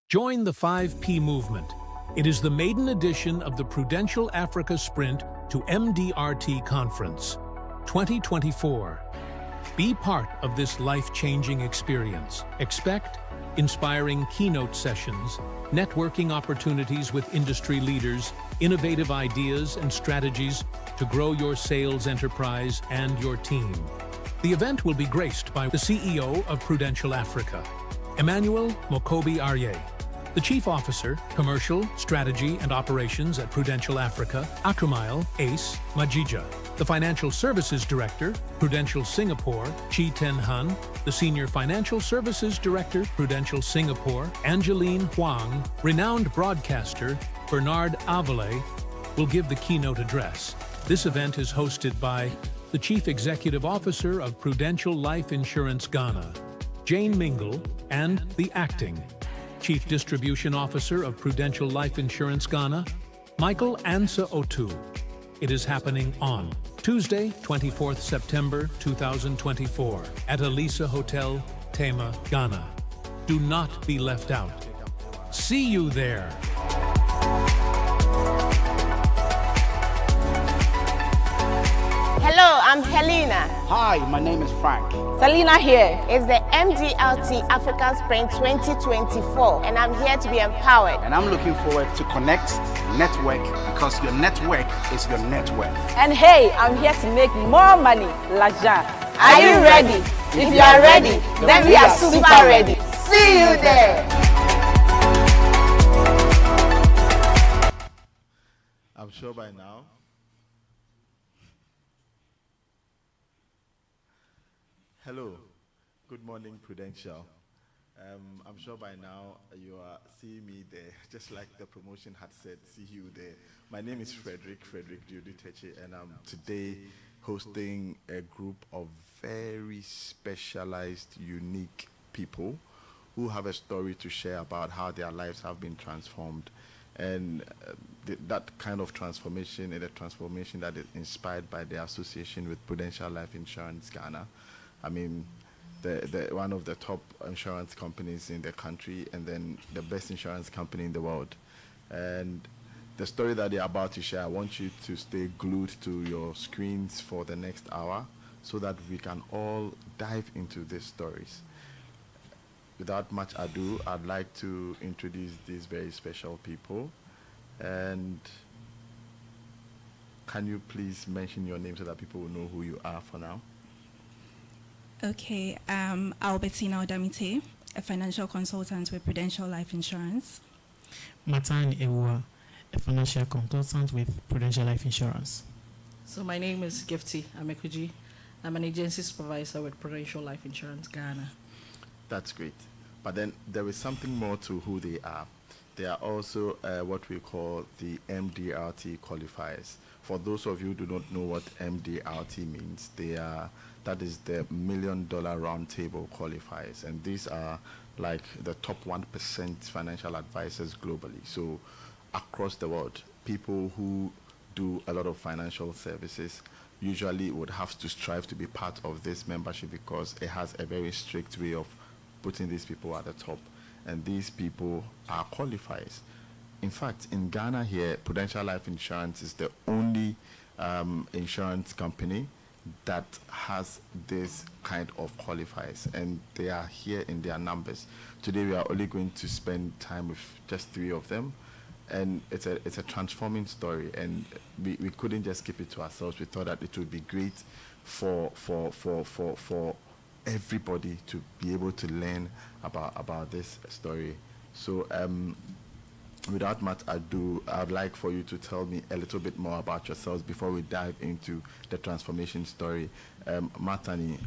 Join the 5P movement. It is the maiden edition of the Prudential Africa Sprint to Mdrt Conference 2024. Be part of this life-changing experience. Expect inspiring keynote sessions, networking opportunities with industry leaders, innovative ideas and strategies to grow your sales enterprise and your team. The event will be graced by the CEO of Prudential Africa, Emmanuel Mokobi Arye, the Chief Officer, Commercial, Strategy and Operations at Prudential Africa, Akumail Ace Majija, the Financial Services Director, Prudential Singapore, Chi Ten Han, the Senior Financial Services Director, Prudential Singapore, Angeline Huang, renowned broadcaster, Bernard Avale, will give the keynote address. This event is hosted by the Chief Executive Officer of Prudential Life Insurance Ghana, Jane Mingle, and the Acting Chief Distribution Officer of Prudential Life Insurance Ghana, Michael Ansa Otu. It is happening on Tuesday, 24th September 2024 at Elisa Hotel, Tema, Ghana. Do not be left out. See you there. Hello, I'm Helena. Hi, my name is Frank. Selena here. It's the Mdrt African Sprint 2024 and I'm here to be empowered. And I'm looking forward to connect, network, because your network is your net worth. And hey, I'm here to make more money, Laja. Are you ready? If you are ready, then we are super ready. See you there. I'm sure by now hello, good morning Prudential. I'm sure by now you are seeing me there, just like the promotion had said, see you there. My name is Frederick Dioduteche, and I'm today hosting a group of very specialized, unique people who have a story to share about how their lives have been transformed. And that kind of transformation is a transformation that is inspired by the association with Prudential Life Insurance Ghana. I mean, one of the top insurance companies in the country, and then the best insurance company in the world. And the story that they're about to share, I want you to stay glued to your screens for the next hour so that we can all dive into these stories. Without much ado, I'd like to introduce these very special people. And can you please mention your name so that people will know who you are for now? Okay, Albertina Odamite, a financial consultant with Prudential Life Insurance. Matan Ewa, a financial consultant with Prudential Life Insurance. So my name is Gifty Amekuji. I'm an agency supervisor with Prudential Life Insurance Ghana. That's great. But then there is something more to who they are. They are also what we call the Mdrt qualifiers. For those of you who do not know what Mdrt means, that is the $1 Million Roundtable qualifiers, and these are like the top 1% financial advisors globally. So across the world, people who do a lot of financial services usually would have to strive to be part of this membership because it has a very strict way of putting these people at the top, and these people are qualifiers. In fact, in Ghana here, Prudential Life Insurance is the only insurance company that has this kind of qualifiers, and they are here in their numbers. Today we are only going to spend time with just 3 of them, and it's a transforming story, and we couldn't just keep it to ourselves. We thought that it would be great for everybody to be able to learn about this story. So without much ado, I'd like for you to tell me a little bit more about yourselves before we dive into the transformation story. Matani,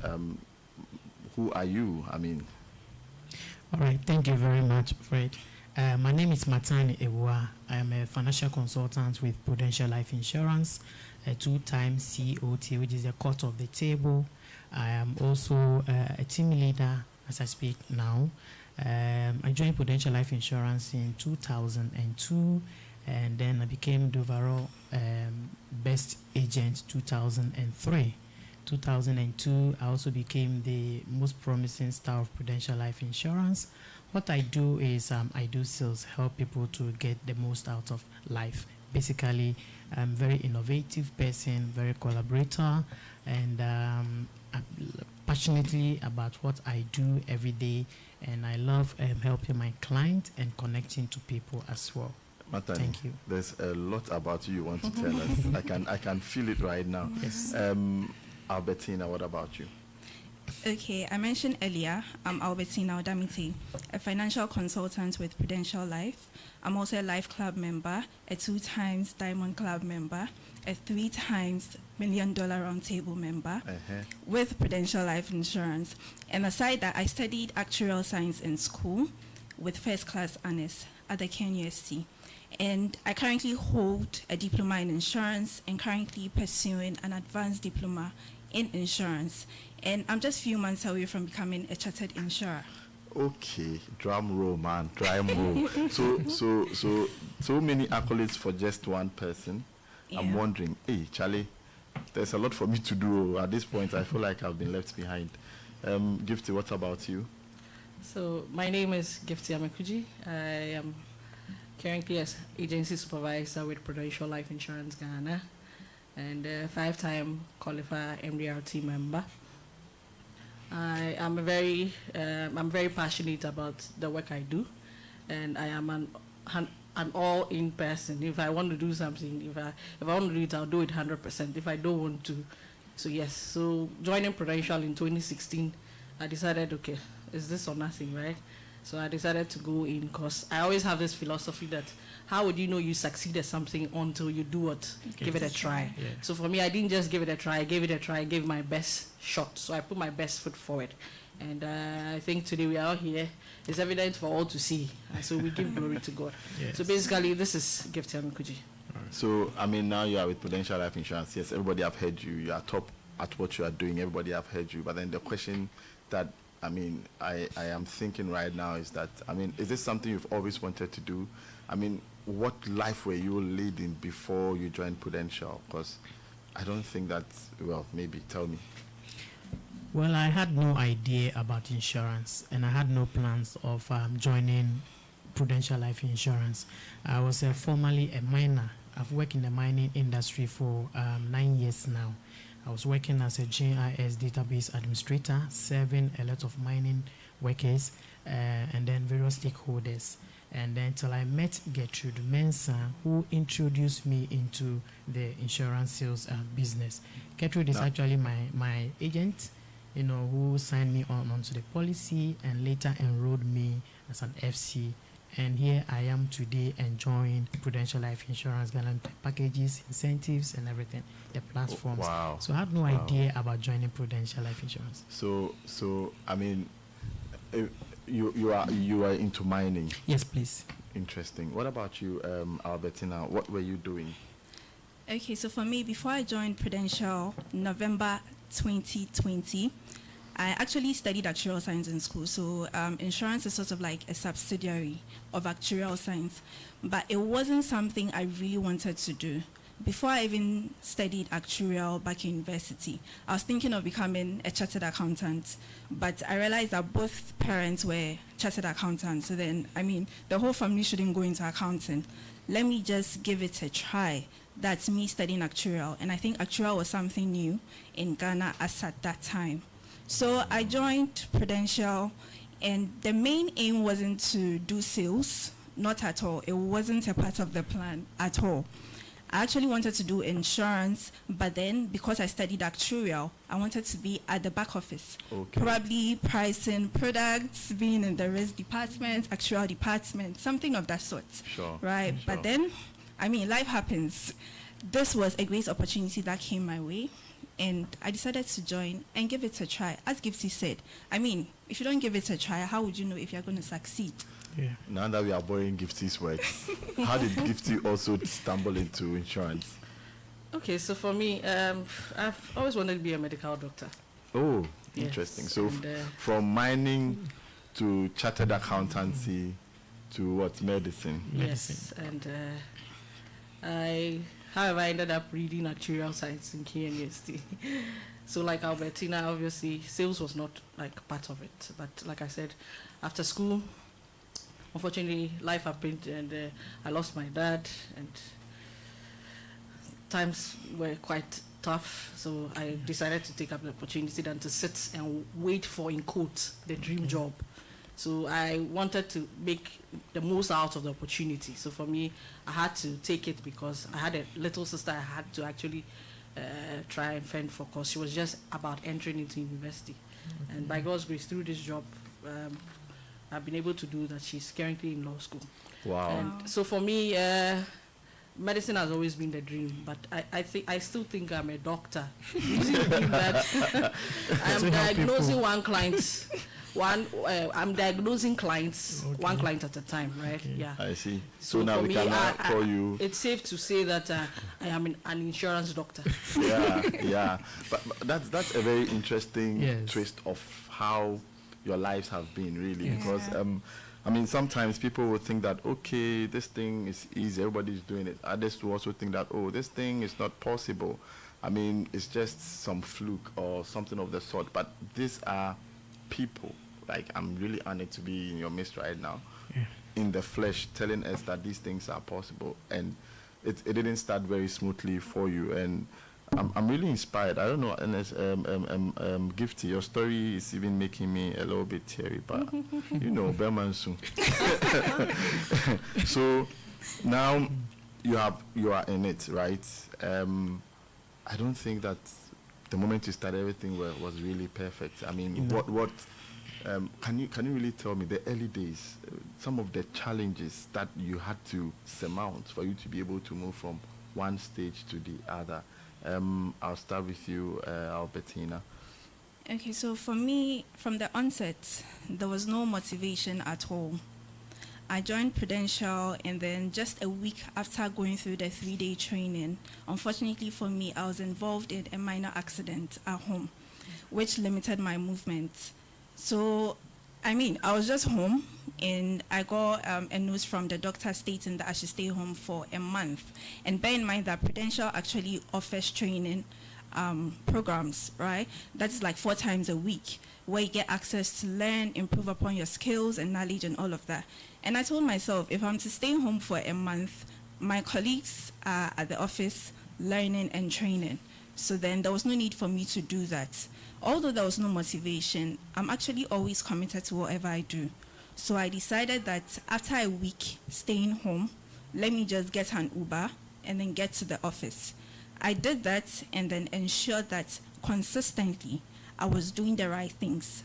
who are you? All right, thank you very much, Fred. My name is Matani Ewa. I am a financial consultant with Prudential Life Insurance, a 2-time COT, which is the court of the table. I am also a team leader as I speak now. I joined Prudential Life Insurance in 2002, and then I became the overall best agent 2003. 2002, I also became the most promising star of Prudential Life Insurance, What I do is I do sales, help people to get the most out of life. Basically, I'm a very innovative person, very collaborator, and I'm passionately about what I do every day, and I love helping my clients and connecting to people as well. Matani, thank you. There's a lot about you want to tell us. I can feel it right now. Yes. Albertina, what about you? Okay, I mentioned earlier, I'm Albertina Odamite, a financial consultant with Prudential Life. I'm also a Life Club member, a 2 times Diamond Club member, a 3 times $1 Million Roundtable member with Prudential Life Insurance. And aside that, I studied actuarial science in school with first class honors at the KNUST. And I currently hold a diploma in insurance and currently pursuing an advanced diploma in insurance. And I'm just a few months away from becoming a chartered insurer. Okay, drum roll, man, drum roll. So many accolades for just one person. Yeah. I'm wondering, hey, Charlie, there's a lot for me to do. At this point, I feel like I've been left behind. Gifty, what about you? So my name is Gifty Amekuji. I am currently as agency supervisor with Prudential Life Insurance Ghana, and a 5-time qualifier Mdrt member. I'm very passionate about the work I do, and I am an all-in person. If I want to do something, if I want to do it, I'll do it 100%. If I don't want to, so yes. So joining Prudential in 2016, I decided, okay, is this or nothing, right? So I decided to go in because I always have this philosophy that how would you know you succeed at something until you do what? Give it a try. Yeah. So for me, I didn't just give it a try. I gave it a try. I gave my best shot. So I put my best foot forward. And I think today we are out here. It's evident for all to see. And so we give glory to God. Yes. So basically, this is Gifty Amekuji. So, I mean, now you are with Prudential Life Insurance. Yes, everybody have heard you. You are top at what you are doing. Everybody have heard you. But then the question that I mean, I am thinking right now is that, I mean, is this something you've always wanted to do? I mean, what life were you leading before you joined Prudential? Because I don't think that, well, maybe tell me. Well, I had no idea about insurance, and I had no plans of joining Prudential Life Insurance. I was formerly a miner. I've worked in the mining industry for 9 years now. I was working as a GIS database administrator, serving a lot of mining workers and then various stakeholders. And then till I met Gertrude Mensah, who introduced me into the insurance sales business. Gertrude is actually my agent, you know, who signed me onto the policy and later enrolled me as an FC. And here I am today enjoying Prudential Life Insurance, Ghana packages, incentives, and everything, the platforms. Oh, wow. So I had no idea about joining Prudential Life Insurance. So I mean, you are into mining. Yes, please. Interesting. What about you, Albertina? What were you doing? Okay, so for me, before I joined Prudential, November 2020, I actually studied actuarial science in school, so insurance is sort of like a subsidiary of actuarial science, but it wasn't something I really wanted to do. Before I even studied actuarial back in university, I was thinking of becoming a chartered accountant, but I realized that both parents were chartered accountants, so then, I mean, the whole family shouldn't go into accounting. Let me just give it a try. That's me studying actuarial, and I think actuarial was something new in Ghana as at that time. So I joined Prudential, and the main aim wasn't to do sales, not at all. It wasn't a part of the plan at all. I actually wanted to do insurance, but then because I studied actuarial, I wanted to be at the back office. Okay. Probably pricing products, being in the risk department, actuarial department, something of that sort. Sure. Right? Sure. But then, I mean, life happens. This was a great opportunity that came my way, and I decided to join and give it a try. As Gifty said, I mean, if you don't give it a try, how would you know if you're going to succeed? Yeah. Now that we are borrowing Gifty's words, how did Gifty also stumble into insurance? Okay, so for me, I've always wanted to be a medical doctor. Oh, yes. Interesting. So from mining to chartered accountancy to what, medicine? Yes, and however, I ended up reading actuarial science in KNUST. So like Albertina, obviously, sales was not like part of it. But like I said, after school, unfortunately, life happened, and I lost my dad, and times were quite tough. So I decided to take up the opportunity than to sit and wait for, in quotes, the dream job. So I wanted to make the most out of the opportunity. So for me, I had to take it because I had a little sister I had to actually try and fend for, because she was just about entering into university. And by God's grace, through this job, I've been able to do that. She's currently in law school. Wow. And so for me, medicine has always been the dream, but I still think I'm a doctor. That I'm diagnosing one client. I'm diagnosing clients, one client at a time, right? Okay. Yeah. I see. So now for we me, can now call you. It's safe to say that I am an insurance doctor. Yeah. But that's a very interesting twist of how your lives have been, really, because I mean, sometimes people will think that, okay, this thing is easy, everybody's doing it. Others will also think that, oh, this thing is not possible. I mean, it's just some fluke or something of the sort. But these are people. Like, I'm really honored to be in your midst right now, in the flesh, telling us that these things are possible. And it didn't start very smoothly for you. And I'm really inspired. I don't know, and as Gifty, your story is even making me a little bit teary, but you know, Berman soon. So now you are in it, right? I don't think that the moment you started, everything was really perfect. I mean, what can you really tell me the early days, some of the challenges that you had to surmount for you to be able to move from one stage to the other? I'll start with you, Albertina. Okay, so for me, from the onset, there was no motivation at all. I joined Prudential, and then just a week after going through the 3-day training, unfortunately for me, I was involved in a minor accident at home, which limited my movement. So, I mean, I was just home, and I got a news from the doctor stating that I should stay home for a month. And bear in mind that Prudential actually offers training programs, right? That's like 4 times a week, where you get access to learn, improve upon your skills and knowledge and all of that. And I told myself, if I'm to stay home for a month, my colleagues are at the office learning and training. So then there was no need for me to do that. Although there was no motivation, I'm actually always committed to whatever I do. So I decided that after a week staying home, let me just get an Uber and then get to the office. I did that and then ensured that consistently I was doing the right things.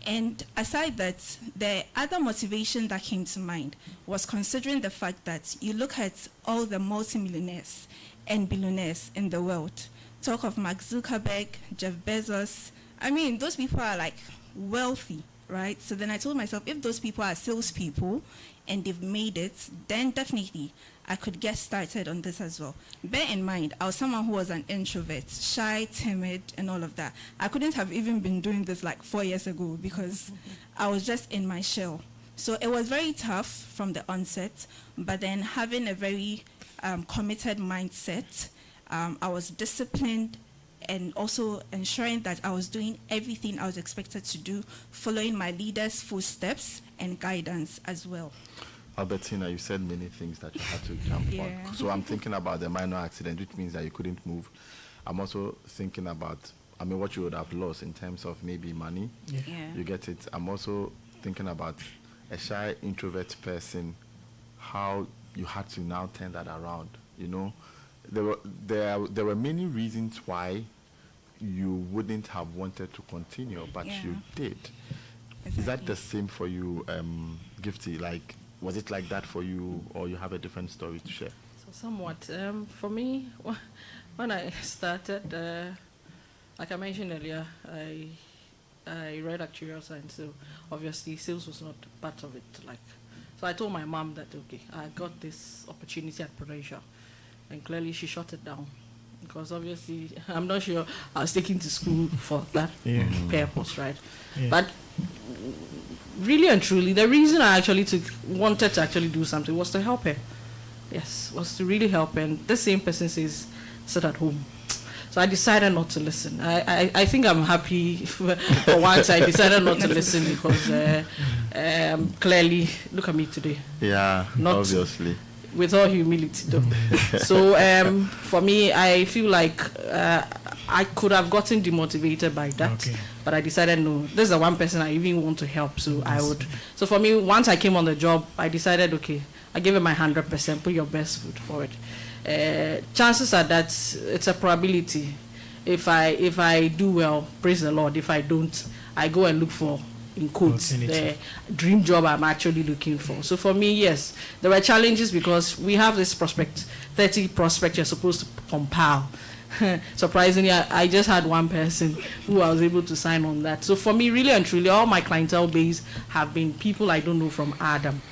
And aside that, the other motivation that came to mind was considering the fact that you look at all the multimillionaires and billionaires in the world. Talk of Mark Zuckerberg, Jeff Bezos. I mean, those people are like wealthy, right? So then I told myself, if those people are salespeople and they've made it, then definitely I could get started on this as well. Bear in mind, I was someone who was an introvert, shy, timid, and all of that. I couldn't have even been doing this like 4 years ago because I was just in my shell. So it was very tough from the onset, but then having a very committed mindset, I was disciplined and also ensuring that I was doing everything I was expected to do, following my leaders' footsteps and guidance as well. Albertina, you said many things that you had to jump on. So I'm thinking about the minor accident, which means that you couldn't move. I'm also thinking about, I mean, what you would have lost in terms of maybe money. You get it. I'm also thinking about a shy introvert person, how you had to now turn that around. You know, there were many reasons why you wouldn't have wanted to continue, but you did. Exactly. Is that the same for you, Gifty? Like, was it like that for you, or you have a different story to share? So somewhat. For me, when I started, like I mentioned earlier, I read actuarial science, so obviously sales was not part of it. So I told my mom that, okay, I got this opportunity at Prudential, and clearly she shut it down. Because obviously, I'm not sure I was taken to school for that purpose, right? But really and truly, the reason I actually wanted to actually do something was to help her. Yes, was to really help her. And the same person says, sit at home. So So I decided not to listen. I think I'm happy for once I decided not to listen because clearly, look at me today. Yeah, obviously. With all humility, though. So for me, I feel like I could have gotten demotivated by that, but I decided no. This is the one person I even want to help, so I would. So for me, once I came on the job, I decided, okay, I gave it my 100%. Put your best foot forward. Chances are that it's a probability. If I do well, praise the Lord. If I don't, I go and look for, in quotes, the dream job I'm actually looking for. So for me, yes, there were challenges because we have this 30 prospects you're supposed to compile. Surprisingly, I just had one person who I was able to sign on that. So for me, really and truly, all my clientele base have been people I don't know from Adam.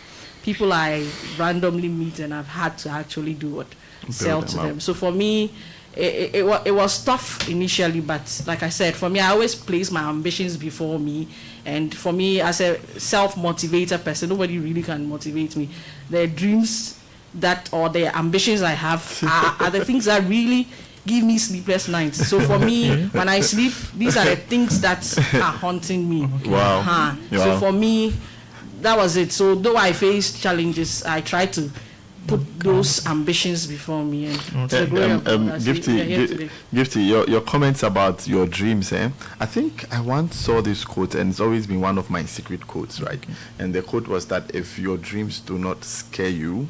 People I randomly meet and I've had to actually do what? Sell to them. So for me, it was tough initially, but like I said, for me, I always place my ambitions before me. And for me, as a self-motivator person, nobody really can motivate me. The dreams that or the ambitions I have are the things that really give me sleepless nights. So for me, when I sleep, these are the things that are haunting me. Wow. So for me, that was it. So though I faced challenges, I tried to put those ambitions before me. And Gifty, your comments about your dreams, I think I once saw this quote, and it's always been one of my secret quotes, right? And the quote was that if your dreams do not scare you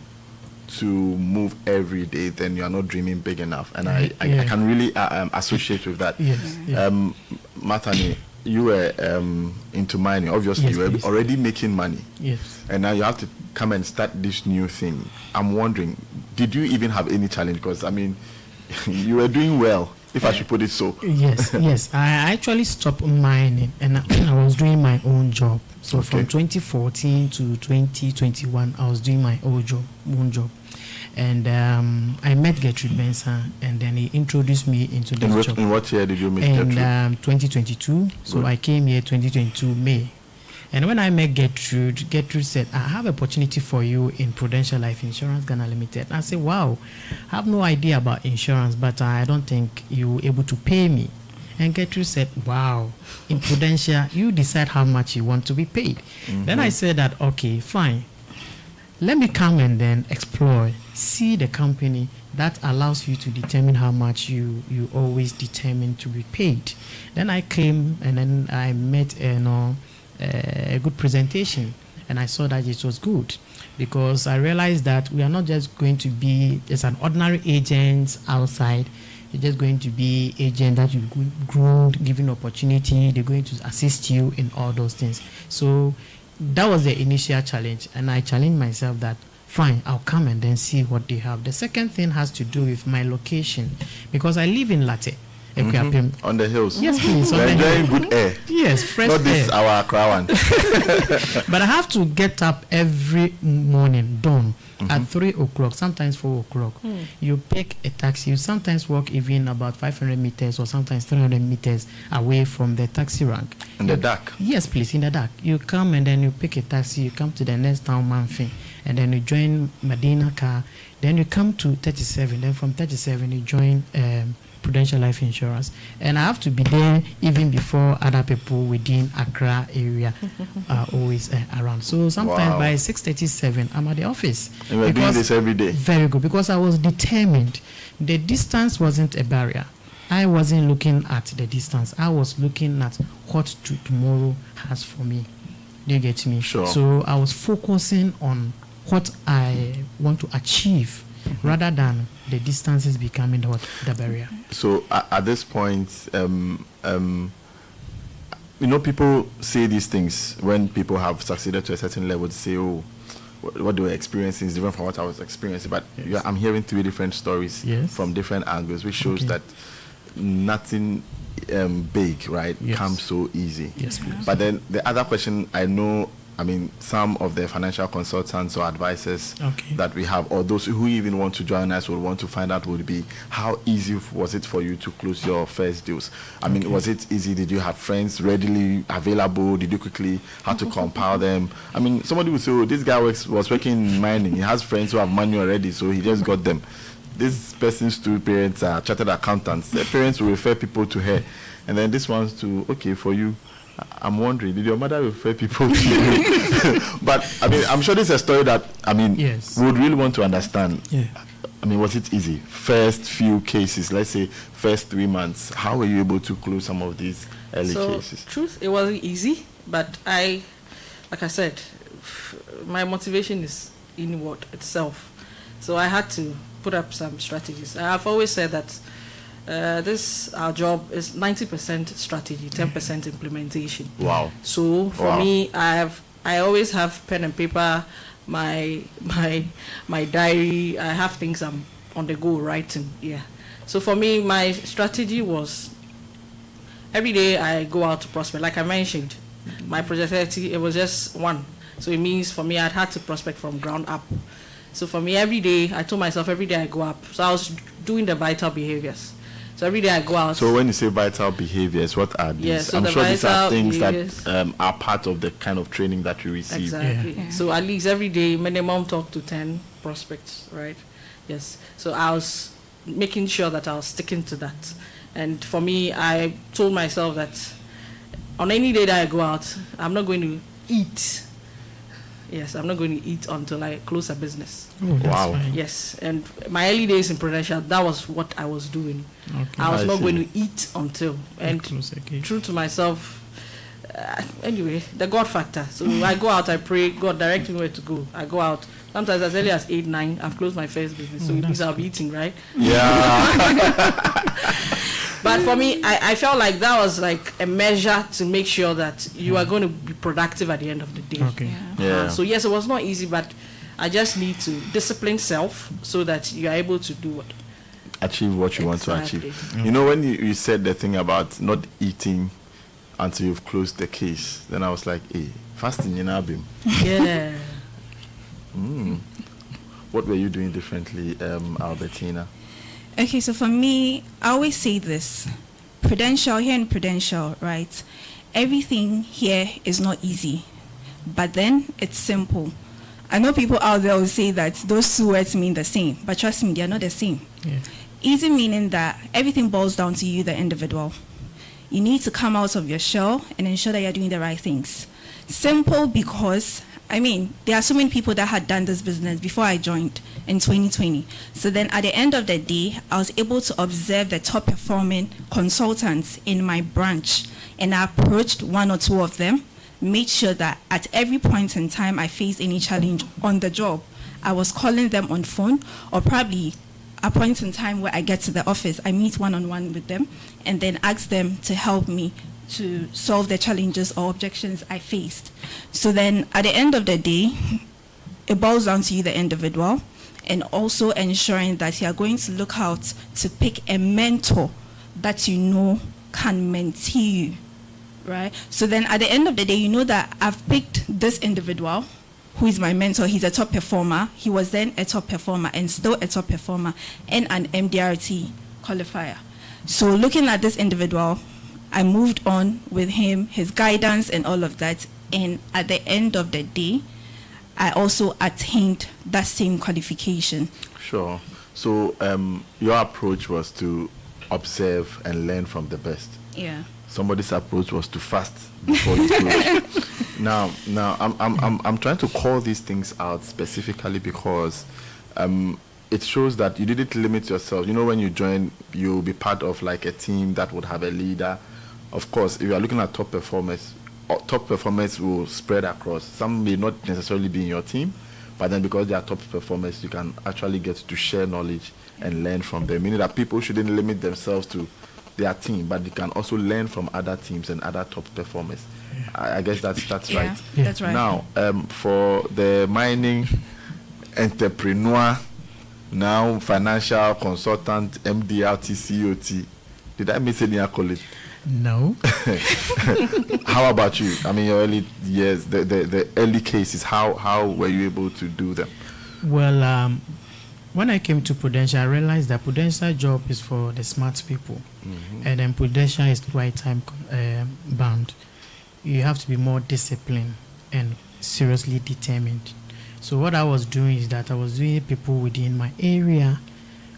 to move every day, then you are not dreaming big enough. And I can really associate with that. Mathani, you were into mining. Obviously, you were already making money. Yes. And now you have to come and start this new thing. I'm wondering, did you even have any challenge? Because, I mean, you were doing well, if I should put it so. Yes. I actually stopped mining, and I was doing my own job. So from 2014 to 2021, I was doing my own job. And I met Gertrude Mensah, and then he introduced me into the job. In what year did you meet Gertrude? In 2022. So I came here 2022 May. And when I met Gertrude said, I have an opportunity for you in Prudential Life Insurance Ghana Limited. I said, wow, I have no idea about insurance, but I don't think you were able to pay me. And Gertrude said, wow, in Prudential, you decide how much you want to be paid. Then I said that, okay, fine. Let me come and then explore, see the company that allows you to determine how much you always determine to be paid. Then I came and then I met a good presentation, and I saw that it was good because I realized that we are not just going to be just an ordinary agent outside. You're just going to be agent that you groomed, given opportunity. They're going to assist you in all those things. So that was the initial challenge, and I challenged myself that fine, I'll come and then see what they have. The second thing has to do with my location, because I live in Latte. On the hills. Yes, please. We're enjoying good air. Yes, fresh air. Not this our Accra one. But I have to get up every morning, dawn, at 3 o'clock, sometimes 4 o'clock. You pick a taxi. You sometimes walk even about 500 meters or sometimes 300 meters away from the taxi rank. In the dark? Yes, please, in the dark. You come and then you pick a taxi. You come to the next town, Manfin, and then you join Medina car. Then you come to 37. Then from 37, you join Prudential Life Insurance, and I have to be there even before other people within Accra area are always around. So sometimes by 6:37, I'm at the office. And we're doing this every day. Very good, because I was determined. The distance wasn't a barrier. I wasn't looking at the distance. I was looking at what tomorrow has for me. Do you get me? Sure. So I was focusing on what I want to achieve, rather than the distances becoming the barrier. So at this point, people say these things when people have succeeded to a certain level. They say, "Oh, what they were experiencing is different from what I was experiencing." But I'm hearing 3 different stories from different angles, which shows that nothing big, right, comes so easy. Yes, please. But then the other question some of the financial consultants or advisors that we have, or those who even want to join us, will want to find out would be, how easy was it for you to close your first deals? Was it easy? Did you have friends readily available? Did you quickly have to compile them? Somebody would say, oh, this guy was working in mining. He has friends who have money already, so he just got them. this person's two parents are chartered accountants. Their parents will refer people to her. And then this one's to, okay, for you, I'm wondering, did your mother refer people to you? But, I mean, I'm sure this is a story that, I mean, Yes. we would really want to understand. Yeah. I mean, was it easy? First few cases, let's say first 3 months, how were you able to close some of these early cases? Truth, it wasn't easy, but like I said, my motivation is inward itself. So I had to put up some strategies. I've always said that our job is 90% strategy, 10% implementation. Wow. So for me, I always have pen and paper, my diary. I have things I'm on the go writing. Yeah. So for me, my strategy was every day I go out to prospect. Like I mentioned, my project 30, it was just one. So it means for me, I'd had to prospect from ground up. So for me, every day, I told myself every day I go up. So I was doing the vital behaviors. So every day I go out. So when you say vital behaviors, what are these? Yeah, so I'm the sure these are things behaviors that are part of the kind of training that you receive. Exactly. Yeah. So at least every day, minimum talk to 10 prospects, right? Yes. So I was making sure that I was sticking to that. And for me, I told myself that on any day that I go out, I'm not going to eat. Yes, I'm not going to eat until I close a business. Oh, that's Wow. fine. Yes, and my early days in Prudential, that was what I was doing. Okay. I was I not see. going to eat until, and Close the case. true to myself. Anyway, the God factor. So I go out, I pray, God direct me where to go. I go out. Sometimes as early as 8, 9, I've closed my first business. So Oh, it means that's I'll be eating, right? Yeah. But for me, I felt like that was like a measure to make sure that you are going to be productive at the end of the day. Okay. Yeah. So yes, it was not easy, but I just need to discipline self so that you are able to do what. Achieve what you want to Exactly. achieve. You know, when you said the thing about not eating until you've closed the case, then I was like, hey, fasting in Abim. Yeah. What were you doing differently, Albertina? Okay, so for me, I always say this. Prudential, here in Prudential, right? Everything here is not easy, but then it's simple. I know people out there will say that those two words mean the same, but trust me, they're not the same. Yeah. Easy meaning that everything boils down to you, the individual. You need to come out of your shell and ensure that you're doing the right things. Simple because, I mean, there are so many people that had done this business before I joined in 2020. So then at the end of the day, I was able to observe the top performing consultants in my branch. And I approached one or two of them, made sure that at every point in time I faced any challenge on the job, I was calling them on phone, or probably a point in time where I get to the office, I meet one-on-one with them and then ask them to help me to solve the challenges or objections I faced. So then at the end of the day, it boils down to you, the individual, and also ensuring that you are going to look out to pick a mentor that you know can mentee you, right? So then at the end of the day, you know that I've picked this individual who is my mentor. He's a top performer. He was then a top performer and still a top performer and an Mdrt qualifier. So looking at this individual, I moved on with him, his guidance and all of that. And at the end of the day, I also attained that same qualification. Sure. So your approach was to observe and learn from the best. Yeah. Somebody's approach was to fast before you close. Now, I'm trying to call these things out specifically because it shows that you didn't limit yourself. You know, when you join, you'll be part of like a team that would have a leader. Of course, if you are looking at top performers will spread across. Some may not necessarily be in your team, but then because they are top performers, you can actually get to share knowledge and learn from them. Meaning that people shouldn't limit themselves to their team, but they can also learn from other teams and other top performers. I guess that's Yeah, right. that's right. Now, for the mining entrepreneur, now financial consultant, Mdrt, COT, did I miss any accolade? No. How about you? I mean, your early years, the early cases, how were you able to do them? Well, when I came to Prudential, I realized that Prudential job is for the smart people, and then Prudential is quite time bound. You have to be more disciplined and seriously determined. So what I was doing is that I was doing people within my area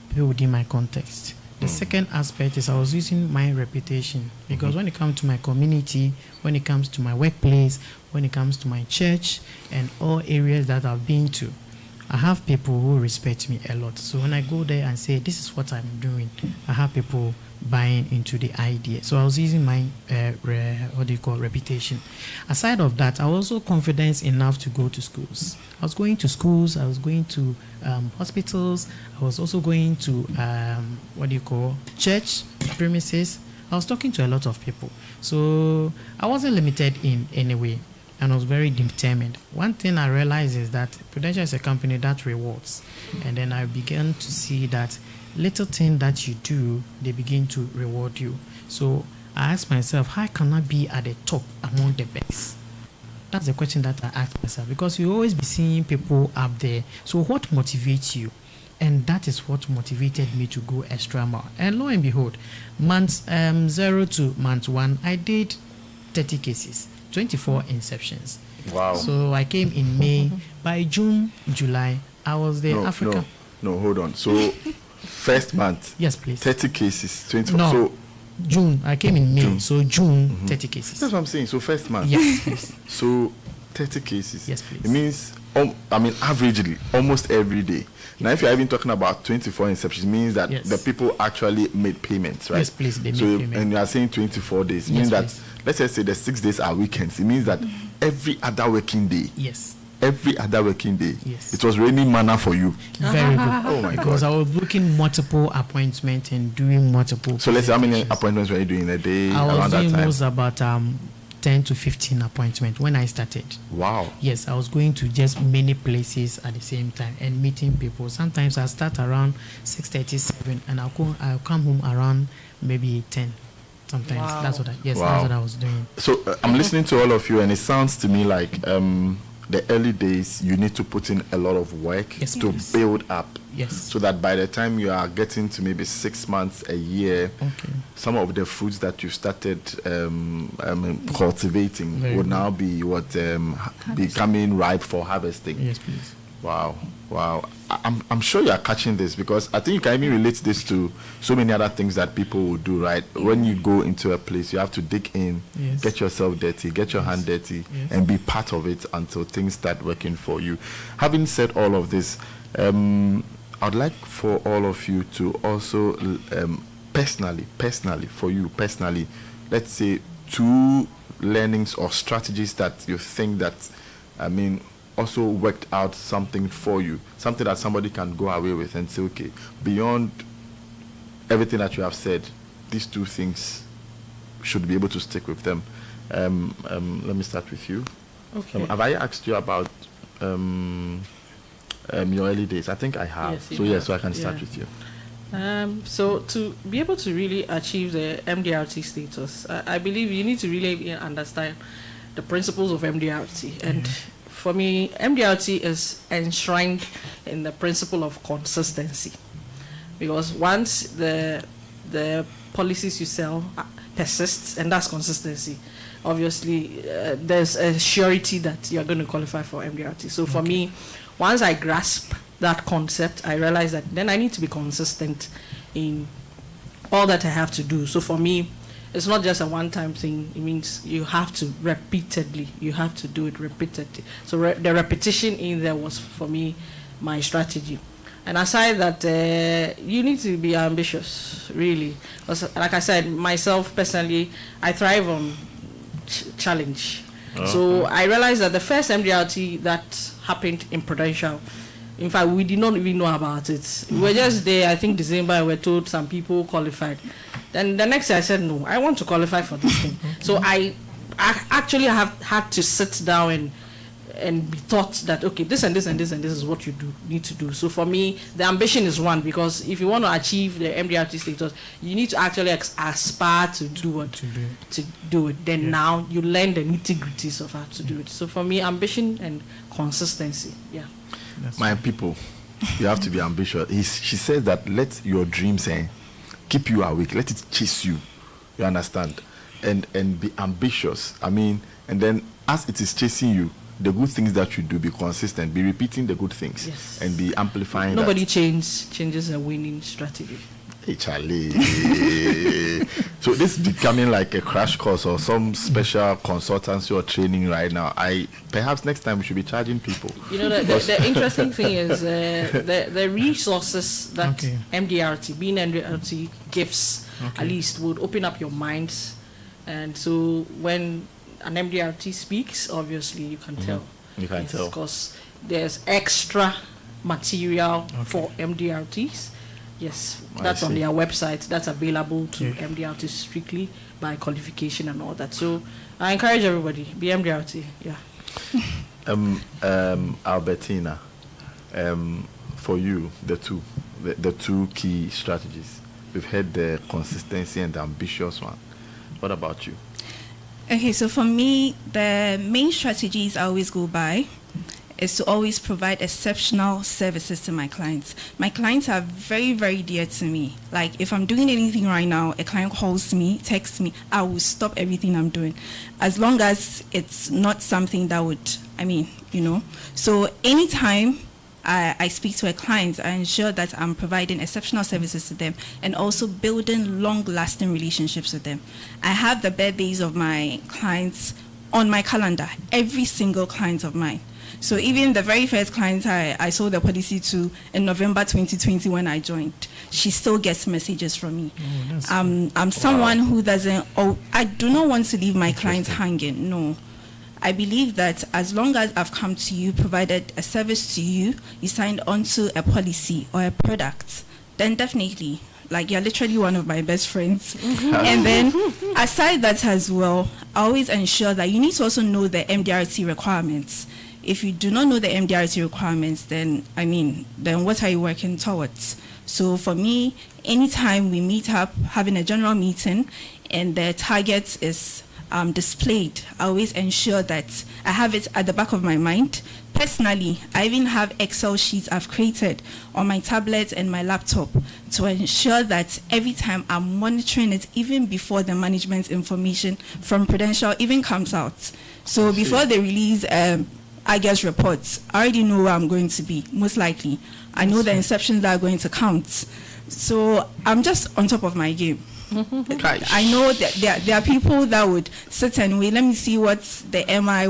people within my context. The second aspect is I was using my reputation, because when it comes to my community, when it comes to my workplace, when it comes to my church and all areas that I've been to, I have people who respect me a lot. So when I go there and say, this is what I'm doing, I have people buying into the idea. So I was using my reputation. Aside of that, I was also confident enough to go to schools. I was going to schools, I was going to hospitals, I was also going to church premises. I was talking to a lot of people. So I wasn't limited in any way, and I was very determined. One thing I realized is that Prudential is a company that rewards. And then I began to see that little thing that you do, they begin to reward you. So I asked myself, how can I be at the top among the best? That's the question that I asked myself, because you always be seeing people up there. So what motivates you? And that is what motivated me to go extra mile. And lo and behold, month 0 to month 1, I did 30 cases, 24 inceptions. Wow. So I came in May. By June, July, I was there. Africa. No, hold on. So first month, yes, please. 30 cases, 24. No, so June. I came in May. June. So June, 30 cases. That's what I'm saying. So first month. Yes, please. So 30 cases. Yes, please. It means, averagely, almost every day. Now, if you're even talking about 24 inceptions, it means that the people actually made payments, right? Yes, please. They made payments. And you are saying 24 days. It Yes, means that, please. let's just say the 6 days are weekends. It means that every other working day. Yes. Every other working day. Yes. It was raining manna for you. Very good. Oh my Because God. I was booking multiple appointments and doing multiple. So let's say how many presentations. appointments were you doing a day I was around that doing time? most about 10 to 15 appointments when I started. Wow. Yes, I was going to just many places at the same time and meeting people. Sometimes I start around 6:37 and I'll come home around maybe 10. Sometimes that's what that's what I was doing. So I'm listening to all of you, and it sounds to me like the early days you need to put in a lot of work to build up. Yes. So that by the time you are getting to maybe 6 months, a year, some of the fruits that you started cultivating would now be becoming ripe for harvesting. Yes, please. Wow. I'm sure you are catching this, because I think you can even relate this to so many other things that people will do, right? When you go into a place, you have to dig in, get yourself dirty, get your hand dirty, and be part of it until things start working for you. Having said all of this, I'd like for all of you to also personally, let's say 2 learnings or strategies that you think that, also worked out something for you, something that somebody can go away with and say, okay, beyond everything that you have said, these 2 things should be able to stick with them. Let me start with you. Okay. Have I asked you about your early days? I think I have. Yes, so I can start with you. So to be able to really achieve the MDRT status, I believe you need to really understand the principles of MDRT. And for me, MDRT is enshrined in the principle of consistency, because once the policies you sell persists, and that's consistency, obviously there's a surety that you're going to qualify for MDRT. So for me, once I grasp that concept, I realize that then I need to be consistent in all that I have to do. So for me, it's not just a one-time thing. It means you have to repeatedly, you have to do it repeatedly. So the repetition in there was, for me, my strategy. And aside that, you need to be ambitious, really. Because like I said, myself personally, I thrive on challenge. So I realized that the first MDRT that happened in Prudential, in fact, we did not even know about it. We were just there, I think December, and we were told some people qualified. Then the next day I said, no, I want to qualify for this thing. So I actually have had to sit down and be taught that, okay, this and this and this and this is what you need to do. So for me, the ambition is one, because if you want to achieve the MDRT status, you need to actually aspire to do it. To do it. Then now you learn the nitty-gritties of how to do it. So for me, ambition and consistency. Yeah. My people, you have to be ambitious. She says that let your dreams keep you awake. Let it chase you. You understand? And be ambitious. And then as it is chasing you, the good things that you do, be consistent, be repeating the good things, Yes. and be amplifying. Nobody that. changes a winning strategy. Hey, Charlie. So this is becoming like a crash course or some special consultancy or training right now. Perhaps next time we should be charging people. You know, the interesting thing is the resources that Okay. MDRT, being MDRT gives, Okay. at least would open up your minds. And so when an MDRT speaks, obviously you can tell. You can tell. Because there's extra material for MDRTs. Yes, that's on see. their website. That's available to Yeah. MDRTs strictly by qualification and all that. So I encourage everybody, be MDRT. Yeah. Albertina, for you, the two key strategies. We've had the consistency and the ambitious one. What about you? Okay, so for me, the main strategies I always go by is to always provide exceptional services to my clients. My clients are very, very dear to me. Like, if I'm doing anything right now, a client calls me, texts me, I will stop everything I'm doing. As long as it's not something that would, So anytime I speak to a client, I ensure that I'm providing exceptional services to them and also building long-lasting relationships with them. I have the birthdays of my clients on my calendar, every single client of mine. So even the very first client I sold the policy to in November 2020 when I joined, she still gets messages from me. I'm someone who doesn't, I do not want to leave my clients hanging, no. I believe that as long as I've come to you, provided a service to you, you signed onto a policy or a product, then definitely, like, you're literally one of my best friends. And then aside that as well, I always ensure that you need to also know the MDRT requirements. If you do not know the MDRT requirements, then what are you working towards? So for me, anytime we meet up, having a general meeting, and the target is displayed, I always ensure that I have it at the back of my mind. Personally, I even have Excel sheets I've created on my tablet and my laptop to ensure that every time I'm monitoring it, even before the management information from Prudential even comes out. So before they release I guess reports, I already know where I'm going to be, most likely. I know the inceptions that are going to count. So I'm just on top of my game. I know that there are people that would sit and wait, let me see what the MI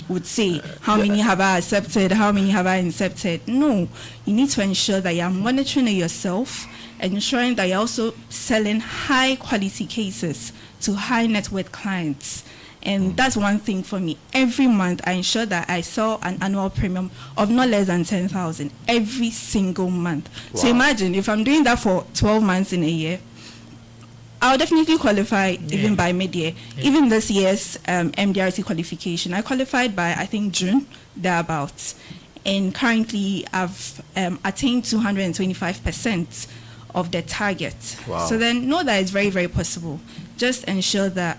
would say. How many have I accepted? How many have I incepted? No, you need to ensure that you're monitoring it yourself, ensuring that you're also selling high quality cases to high net worth clients. And that's one thing for me. Every month, I ensure that I sell an annual premium of not less than 10,000 every single month. Wow. So imagine if I'm doing that for 12 months in a year, I'll definitely qualify even by mid-year. Even this year's MDRT qualification, I qualified by, I think, June, thereabouts. And currently, I've attained 225% of the target. Wow. So then know that it's very, very possible. Just ensure that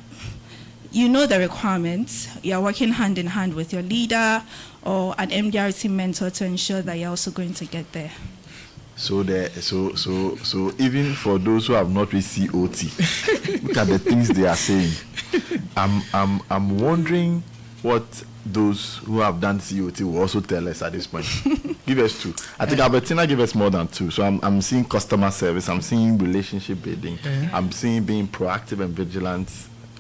you know the requirements. You're working hand in hand with your leader or an MDRT mentor to ensure that you're also going to get there. So even for those who have not reached COT, look at the things they are saying. I'm wondering what those who have done COT will also tell us at this point. Give us two. I think Albertina gave us more than two. So I'm seeing customer service, I'm seeing relationship building, I'm seeing being proactive and vigilant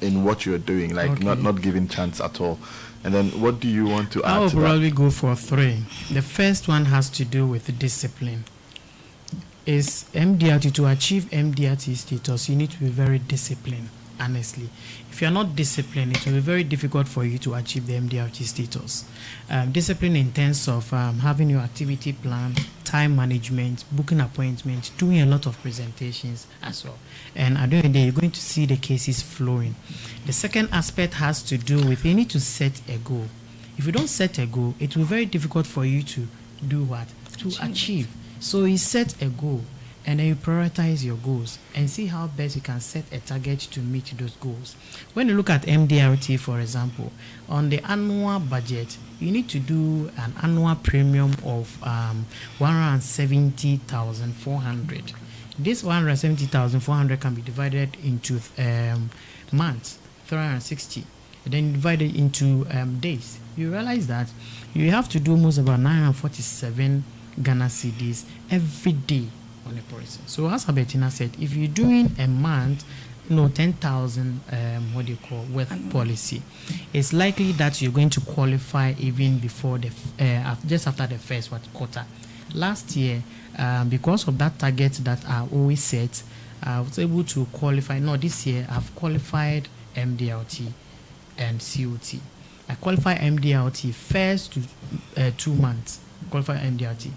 in what you're doing, like not giving chance at all. And then what do you want to add? I will to that? probably go for three. The first one has to do with discipline. Is MDRT, to achieve MDRT status, you need to be very disciplined, honestly. If you're not disciplined, it will be very difficult for you to achieve the MDRT status. Discipline in terms of having your activity plan, time management, booking appointments, doing a lot of presentations as well. And at the end of the day, you're going to see the cases flowing. The second aspect has to do with you need to set a goal. If you don't set a goal, it will be very difficult for you to do what? To achieve. So you set a goal and then you prioritize your goals and see how best you can set a target to meet those goals. When you look at MDRT, for example, on the annual budget, you need to do an annual premium of 170,400. This 170,400 can be divided into months, 360. then divide it into days, you realize that you have to do almost about 947 Ghana cedis every day on a person. So as Albertina said, if you're doing a month, 10,000 worth policy, it's likely that you're going to qualify even before the just after the first quarter. Last year, because of that target that I always set, I was able to qualify. No, this year I've qualified MDRT and COT. I qualify MDRT first to 2 months. Qualify MDRT.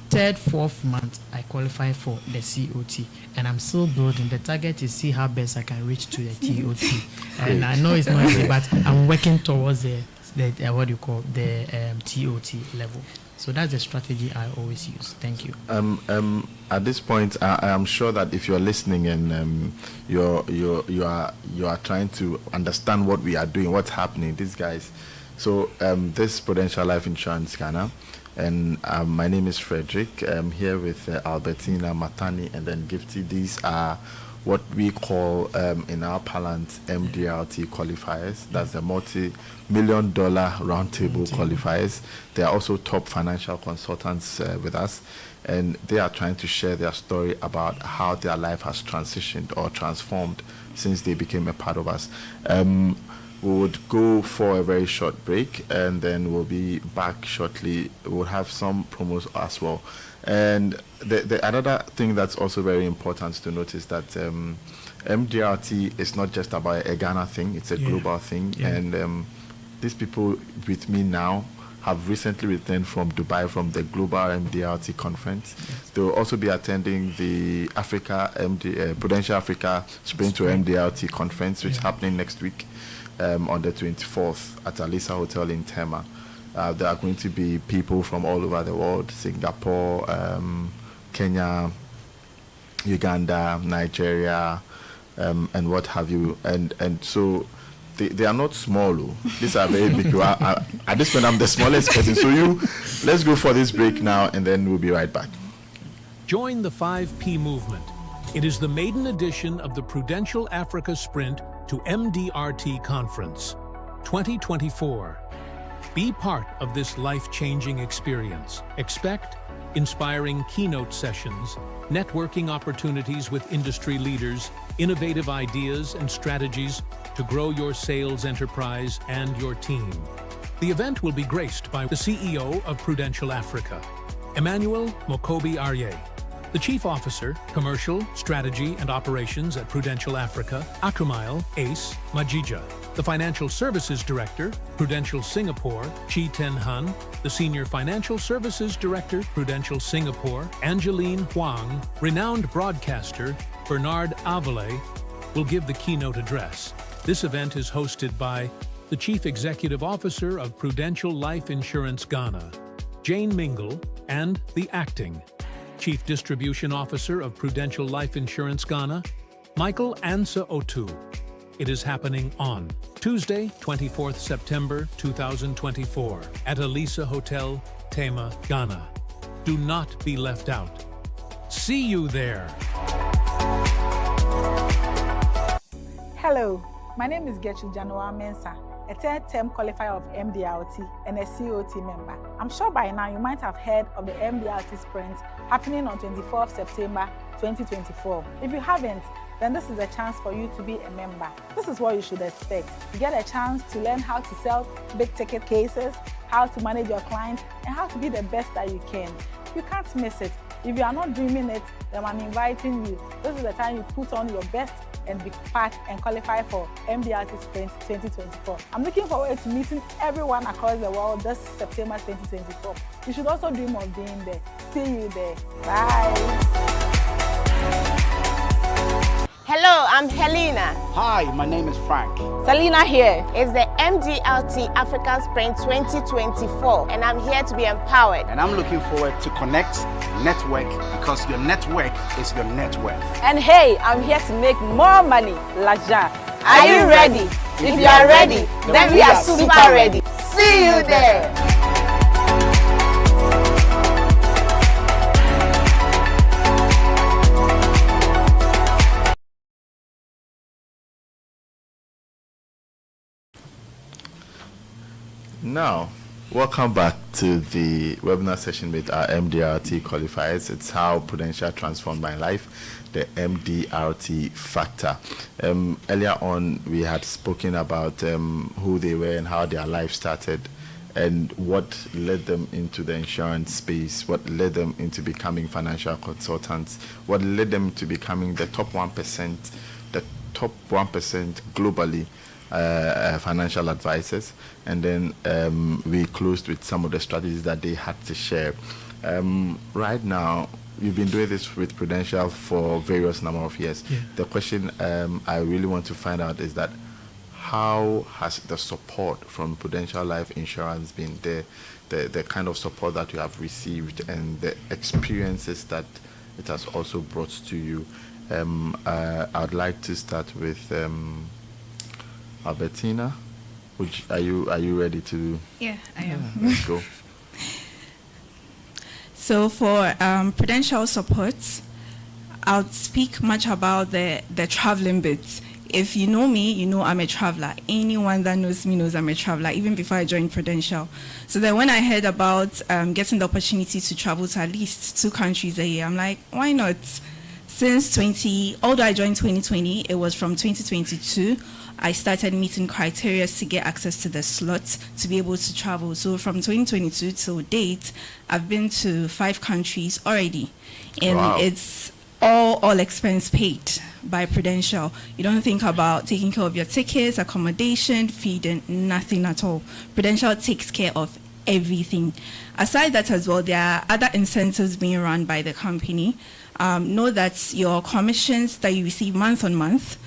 Third, fourth month, I qualify for the COT, and I'm still building. The target is see how best I can reach to the TOT, and I know it's not easy, but I'm working towards the TOT level. So that's the strategy I always use. Thank you. At this point, I am sure that if you're listening and you are trying to understand what we are doing, what's happening, these guys. So this Prudential Life Insurance Ghana. And my name is Frederick. I'm here with Albertina, Matani, and then Gifty. These are what we call in our parlant MDRT qualifiers. That's the multi-million-dollar roundtable qualifiers. They are also top financial consultants with us, and they are trying to share their story about how their life has transitioned or transformed since they became a part of us. We would go for a very short break, and then we'll be back shortly. We'll have some promos as well. And the another thing that's also very important to notice that MDRT is not just about a Ghana thing, it's a global thing. Yeah. And these people with me now have recently returned from Dubai from the Global MDRT conference. Yes. They will also be attending the Prudential Africa Sprint to MDRT conference, which is happening next week. On the 24th at Alisa Hotel in Tema. There are going to be people from all over the world, Singapore, Kenya, Uganda, Nigeria, and what have you. And so they are not small. These are very big. At this point, I'm the smallest person. So let's go for this break now, and then we'll be right back. Join the 5P movement. It is the maiden edition of the Prudential Africa Sprint to Mdrt Conference 2024. Be part of this life-changing experience. Expect inspiring keynote sessions, networking opportunities with industry leaders, innovative ideas and strategies to grow your sales enterprise and your team. The event will be graced by the CEO of Prudential Africa, Emmanuel Mokobi Arye, the Chief Officer, Commercial, Strategy and Operations at Prudential Africa, Akumail Ace Majija, the Financial Services Director, Prudential Singapore, Chi Ten Han, the Senior Financial Services Director, Prudential Singapore, Angeline Huang, renowned broadcaster, Bernard Avale, will give the keynote address. This event is hosted by the Chief Executive Officer of Prudential Life Insurance Ghana, Jane Mingle, and the Acting Chief Distribution Officer of Prudential Life Insurance Ghana, Michael Ansa Otu. It is happening on Tuesday, 24th September 2024 at Alisa Hotel, Tema, Ghana. Do not be left out. See you there. Hello, my name is Gertrude Janoa Mensah, a third-term qualifier of MDRT and a COT member. I'm sure by now you might have heard of the MDRT Sprint happening on 24th September 2024. If you haven't, then this is a chance for you to be a member. This is what you should expect. You get a chance to learn how to sell big-ticket cases, how to manage your clients, and how to be the best that you can. You can't miss it. If you are not dreaming it, then I'm inviting you. This is the time you put on your best and be part and qualify for Mdrt Sprint 2024. I'm looking forward to meeting everyone across the world this September 2024. You should also dream of being there. See you there. Bye. Hello, I'm Helena. Hi, my name is Frank. Selena here. It's the Mdrt Africa Sprint 2024, and I'm here to be empowered. And I'm looking forward to connect, network, because your network is your net worth. And hey, I'm here to make more money, l'argent. Are you ready? If you are ready, then we are super ready. See you there. Now, welcome back to the webinar session with our MDRT qualifiers. It's how Prudential transformed my life, the MDRT factor. Earlier on, we had spoken about who they were and how their life started and what led them into the insurance space, what led them into becoming financial consultants, what led them to becoming the top 1%, globally financial advisors, and then we closed with some of the strategies that they had to share. Right now, you've been doing this with Prudential for various number of years. Yeah. The question I really want to find out is that how has the support from Prudential Life Insurance been, the kind of support that you have received and the experiences that it has also brought to you? I'd like to start with Albertina. Are you ready to? Yeah, I am. Let's go. So for Prudential support, I'll speak much about the traveling bit. If you know me, you know I'm a traveler. Anyone that knows me knows I'm a traveler, even before I joined Prudential. So then when I heard about getting the opportunity to travel to at least 2 countries a year, I'm like, why not? Although I joined 2020, it was from 2022, I started meeting criteria to get access to the slots to be able to travel. So from 2022 till date, I've been to 5 countries already. And wow. It's all expense paid by Prudential. You don't think about taking care of your tickets, accommodation, feeding, nothing at all. Prudential takes care of everything. Aside that as well, there are other incentives being run by the company. Know that your commissions that you receive month on month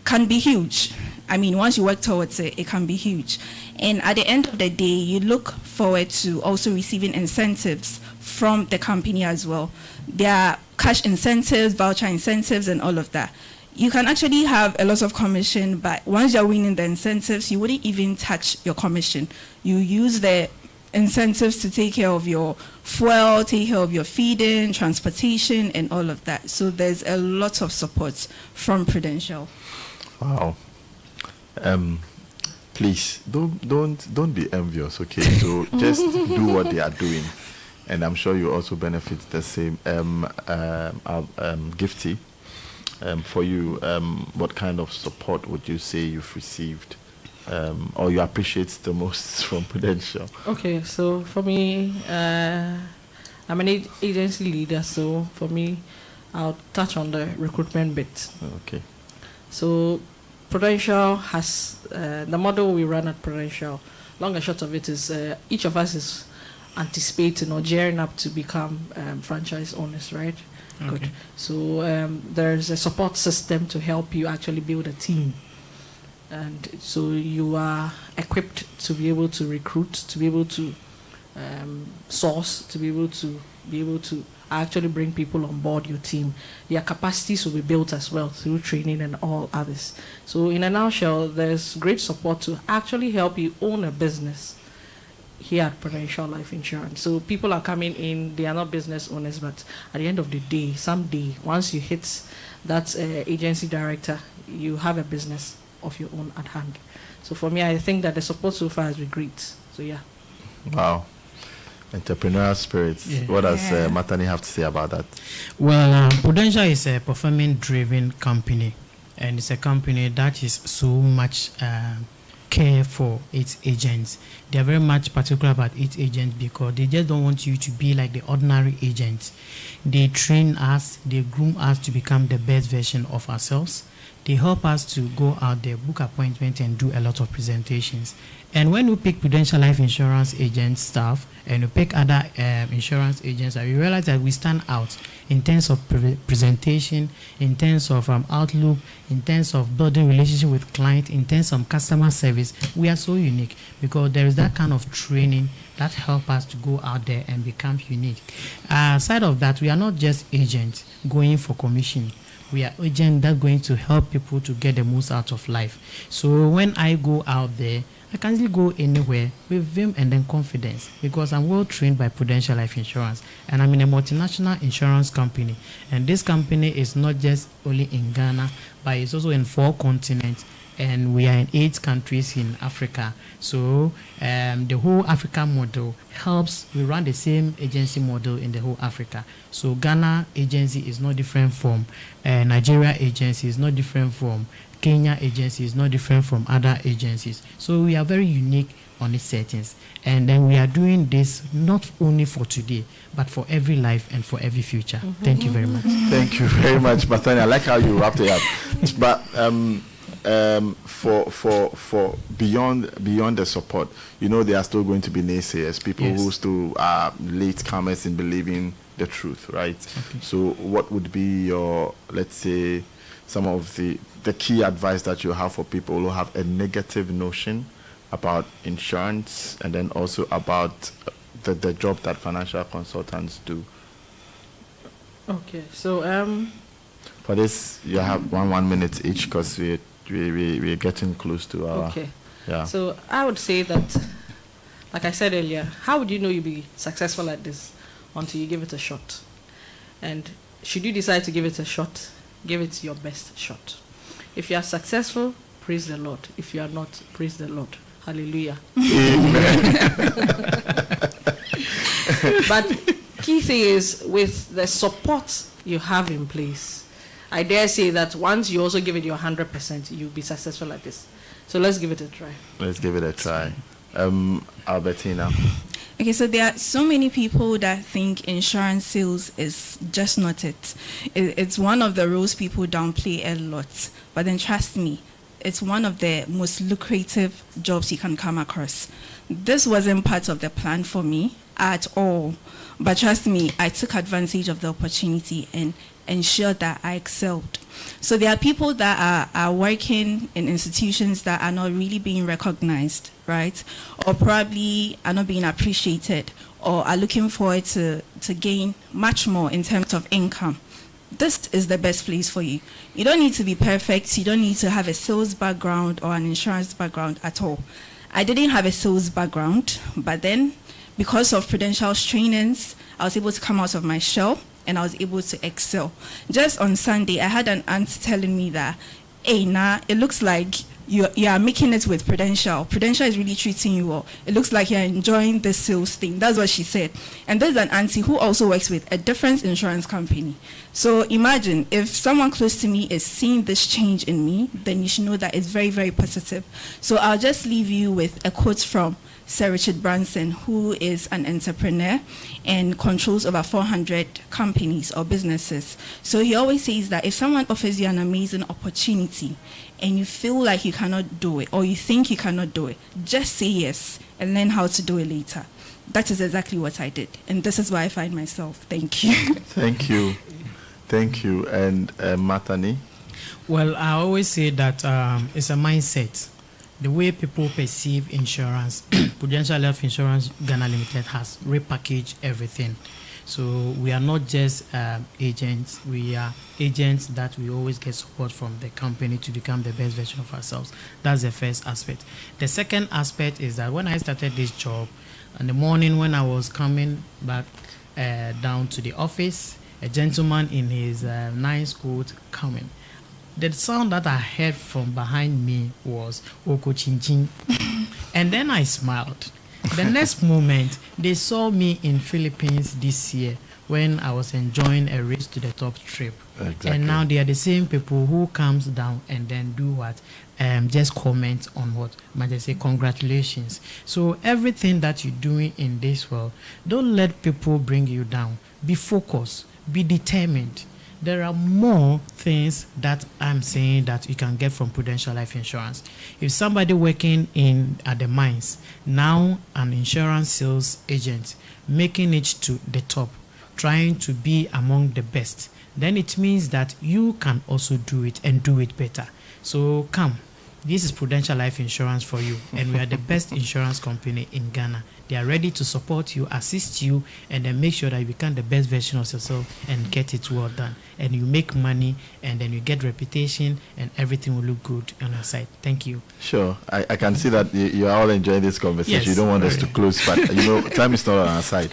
can be huge. I mean, once you work towards it, it can be huge. And at the end of the day, you look forward to also receiving incentives from the company as well. There are cash incentives, voucher incentives, and all of that. You can actually have a lot of commission, but once you're winning the incentives, you wouldn't even touch your commission. You use the incentives to take care of your fuel, take care of your feeding, transportation, and all of that. So there's a lot of support from Prudential. Wow. Please don't be envious, okay? So just do what they are doing, and I'm sure you also benefit the same. Gifty, for you, what kind of support would you say you've received, or you appreciate the most from Prudential? Okay, so for me, I'm an agency leader, so for me, I'll touch on the recruitment bit. Okay. So Prudential has the model we run at Prudential. Long and short of it is each of us is anticipating or gearing up to become franchise owners, right? Okay. Good. So there's a support system to help you actually build a team, and so you are equipped to be able to recruit, to be able to source, to be able to actually bring people on board your team. Their capacities will be built as well through training and all others. So in a nutshell, there's great support to actually help you own a business here at Prudential Life Insurance. So people are coming in, they are not business owners, but at the end of the day, someday, once you hit that agency director, you have a business of your own at hand. So for me, I think that the support so far has been great. So yeah. Wow. Entrepreneurial spirits. Yeah. What does Matani have to say about that? Well, Prudential is a performance-driven company, and it's a company that is so much care for its agents. They are very much particular about its agents because they just don't want you to be like the ordinary agents. They train us, they groom us to become the best version of ourselves. They help us to go out there, book appointments, and do a lot of presentations. And when we pick Prudential Life Insurance agent staff and we pick other insurance agents, we realize that we stand out in terms of presentation, in terms of outlook, in terms of building relationship with clients, in terms of customer service. We are so unique because there is that kind of training that help us to go out there and become unique. Aside of that, we are not just agents going for commission. We are agents that are going to help people to get the most out of life. So when I go out there, I can easily go anywhere with vim and then confidence because I'm well trained by Prudential Life Insurance and I'm in a multinational insurance company. And this company is not just only in Ghana, but it's also in 4 continents. and we are in 8 countries in Africa. So the whole Africa model helps. We run the same agency model in the whole Africa. So Ghana agency is not different from Nigeria agency, is not different from Kenya agency, is not different from other agencies. So we are very unique on its settings, and then we are doing this not only for today but for every life and for every future. Thank you very much. Thank you very much, Mathani. I like how you wrapped it up. But for beyond the support, there are still going to be naysayers, people who still are late comers in believing the truth, right? Okay. So what would be your, let's say, some of the key advice that you have for people who have a negative notion about insurance, and then also about the job that financial consultants do? Okay, so for this you have 1 minute each, because we're getting close to our So I would say that, like I said earlier, how would you know you'll be successful at this until you give it a shot? And should you decide to give it a shot, give it your best shot. If you are successful, praise the Lord. If you are not, praise the Lord. Hallelujah. But key thing is, with the support you have in place, I dare say that once you also give it your 100%, you'll be successful at this. So let's give it a try. Let's give it a try. Albertina. Okay, so there are so many people that think insurance sales is just not it. It's one of the roles people downplay a lot. But then trust me, it's one of the most lucrative jobs you can come across. This wasn't part of the plan for me at all. But trust me, I took advantage of the opportunity and ensured that I excelled. So there are people that are working in institutions that are not really being recognized, right? Or probably are not being appreciated, or are looking forward to gain much more in terms of income. This is the best place for you. You don't need to be perfect. You don't need to have a sales background or an insurance background at all. I didn't have a sales background, but then because of Prudential's trainings, I was able to come out of my shell and I was able to excel. Just on Sunday, I had an aunt telling me that, hey, it looks like you are making it with Prudential. Prudential is really treating you well. It looks like you're enjoying this sales thing. That's what she said. And there's an auntie who also works with a different insurance company. So imagine if someone close to me is seeing this change in me, then you should know that it's very, very positive. So I'll just leave you with a quote from Sir Richard Branson, who is an entrepreneur and controls over 400 companies or businesses. So he always says that if someone offers you an amazing opportunity and you feel like you cannot do it, or you think you cannot do it, just say yes and learn how to do it later. That is exactly what I did, and this is where I find myself. Thank you. Thank you. Thank you. And Mathani? Well, I always say that it's a mindset. The way people perceive insurance, Prudential Life Insurance Ghana Limited has repackaged everything. So we are not just agents, we are agents that we always get support from the company to become the best version of ourselves. That's the first aspect. The second aspect is that when I started this job, in the morning when I was coming back down to the office, a gentleman in his nice coat coming. The sound that I heard from behind me was Oko Chin Chin. And then I smiled. The next moment, they saw me in Philippines this year when I was enjoying a race to the top trip. Exactly. And now they are the same people who comes down and then do what? Just comment on what? Might I say congratulations. So everything that you're doing in this world, don't let people bring you down. Be focused. Be determined. There are more things that I'm saying that you can get from Prudential Life Insurance. If somebody working at the mines, now an insurance sales agent, making it to the top, trying to be among the best, then it means that you can also do it and do it better. So come. This is Prudential Life Insurance for you, and we are the best insurance company in Ghana. They are ready to support you, assist you, and then make sure that you become the best version of yourself and get it well done. And you make money, and then you get reputation, and everything will look good on your side. Thank you. Sure. I can see that you are all enjoying this conversation. Yes, you don't want us to close, but time is not on our side.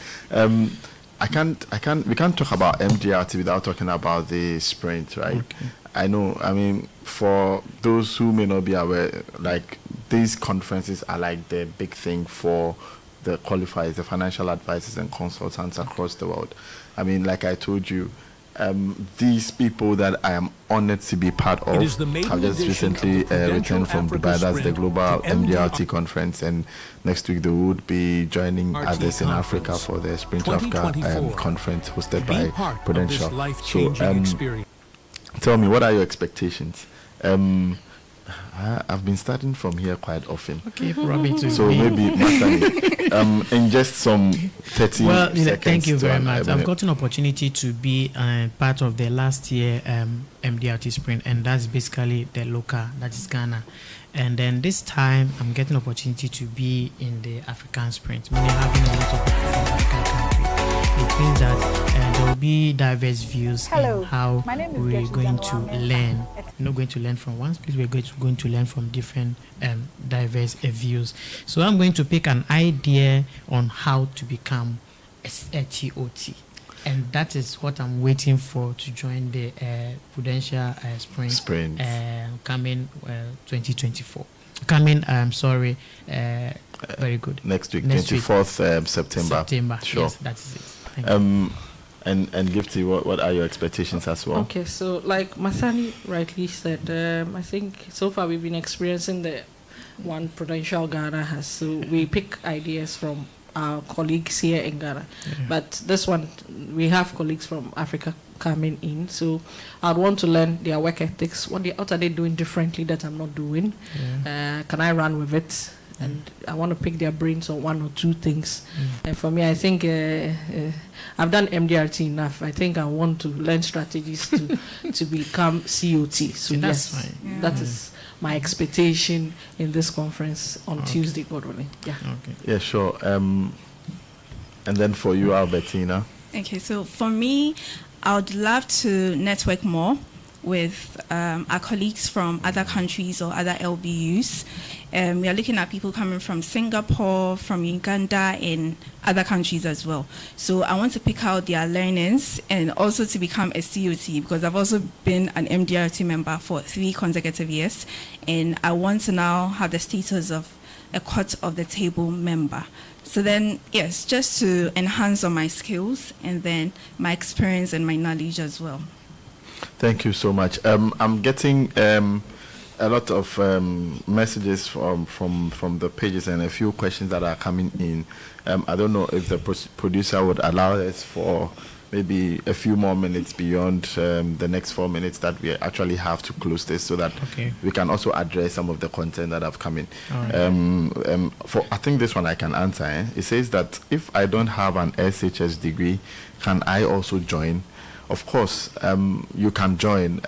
We can't talk about MDRT without talking about the sprint, right? Okay. I know. I mean, for those who may not be aware, like these conferences are like the big thing for the qualifiers, the financial advisors and consultants across the world. I mean, like I told you, these people that I am honored to be part of have just recently returned from Dubai. That's the global MDRT conference, and next week they would be joining others in Africa for the Sprint to Africa conference hosted by Prudential. So, tell me, what are your expectations? I've been starting from here quite often. Okay, Robbie, so maybe in just some 30 seconds. Thank you very much. I've got an opportunity to be part of the last year MDRT sprint, and that's basically the local, that is Ghana. And then this time, I'm getting an opportunity to be in the African sprint, meaning having a lot of people from African countries. It means that there will be diverse views in how we're going to learn. We're not going to learn from one place, we're going to learn from different diverse views. So I'm going to pick an idea on how to become a TOT. And that is what I'm waiting for to join the Prudential Sprint coming 2024. Very good. Next week, 24th September. Sure. Yes, that is it. Thank you. And Gifty, what are your expectations as well? Okay, so like Masani rightly said, I think so far we've been experiencing the one Prudential Ghana has. So we pick ideas from our colleagues here in Ghana. Yeah. But this one, we have colleagues from Africa coming in. So I'd want to learn their work ethics. What are they doing differently that I'm not doing? Yeah. Can I run with it? And I want to pick their brains on one or two things. And for me, I think I've done MDRT enough. I think I want to learn strategies to become COT. So that's fine. That is my expectation in this conference on Tuesday, God willing. Yeah. Okay. Yeah, sure. And then for you, Albertina. Okay, so for me, I would love to network more with our colleagues from other countries or other LBUs. We are looking at people coming from Singapore, from Uganda, and other countries as well. So I want to pick out their learnings and also to become a COT, because I've also been an MDRT member for 3 consecutive years, and I want to now have the status of a court of the table member. So then, yes, just to enhance on my skills and then my experience and my knowledge as well. Thank you so much. I'm getting a lot of messages from the pages and a few questions that are coming in. I don't know if the producer would allow us for maybe a few more minutes beyond the next 4 minutes that we actually have to close this, so that we can also address some of the content that have come in. For I think this one I can answer. It says that if I don't have an SHS degree, can I also join? Of course, you can join.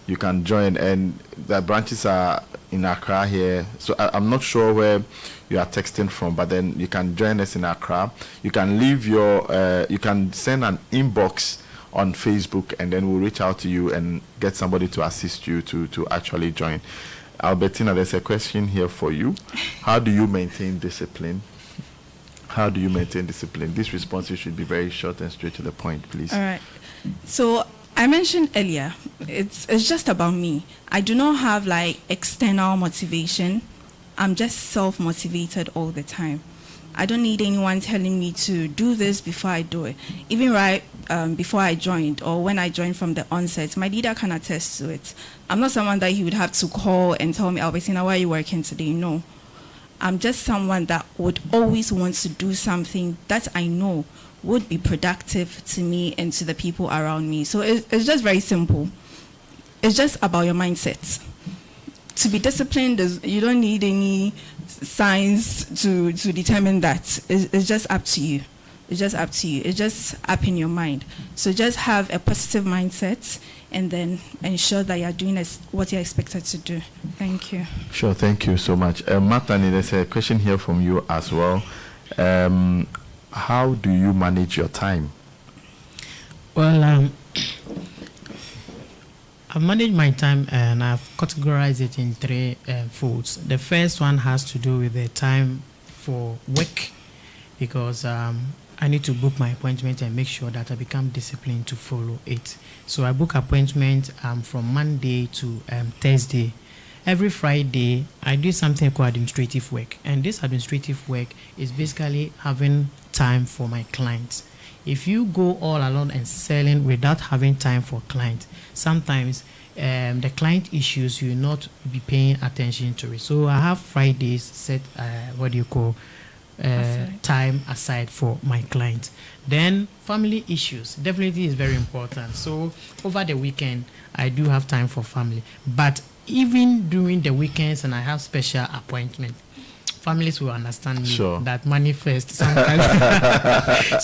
You can join, and the branches are in Accra here. So I'm not sure where you are texting from, but then you can join us in Accra. You can leave you can send an inbox on Facebook, and then we'll reach out to you and get somebody to assist you to actually join. Albertina, there's a question here for you. How do you maintain discipline? How do you maintain discipline? These responses should be very short and straight to the point, please. All right. So I mentioned earlier, it's just about me. I do not have like external motivation. I'm just self-motivated all the time. I don't need anyone telling me to do this before I do it. Even before I joined, or when I joined from the onset, my leader can attest to it. I'm not someone that he would have to call and tell me, Albertina, why are you working today? No. I'm just someone that would always want to do something that I know would be productive to me and to the people around me. So it's just very simple. It's just about your mindset. To be disciplined, you don't need any science to determine that. It's just up to you. It's just up to you. It's just up in your mind. So just have a positive mindset and then ensure that you're doing what you're expected to do. Thank you. Sure, thank you so much. Matani, there's a question here from you as well. How do you manage your time? Well, I've managed my time and I've categorized it in 3 folds. The first one has to do with the time for work, because I need to book my appointment and make sure that I become disciplined to follow it. So I book appointment from Monday to Thursday. Every Friday, I do something called administrative work. And this administrative work is basically having time for my clients. If you go all alone and selling without having time for clients, sometimes the client issues you will not be paying attention to it. So I have Fridays set, time aside for my clients. Then family issues definitely is very important. So over the weekend, I do have time for family. But even during the weekends and I have special appointments, families will understand me that money first sometimes.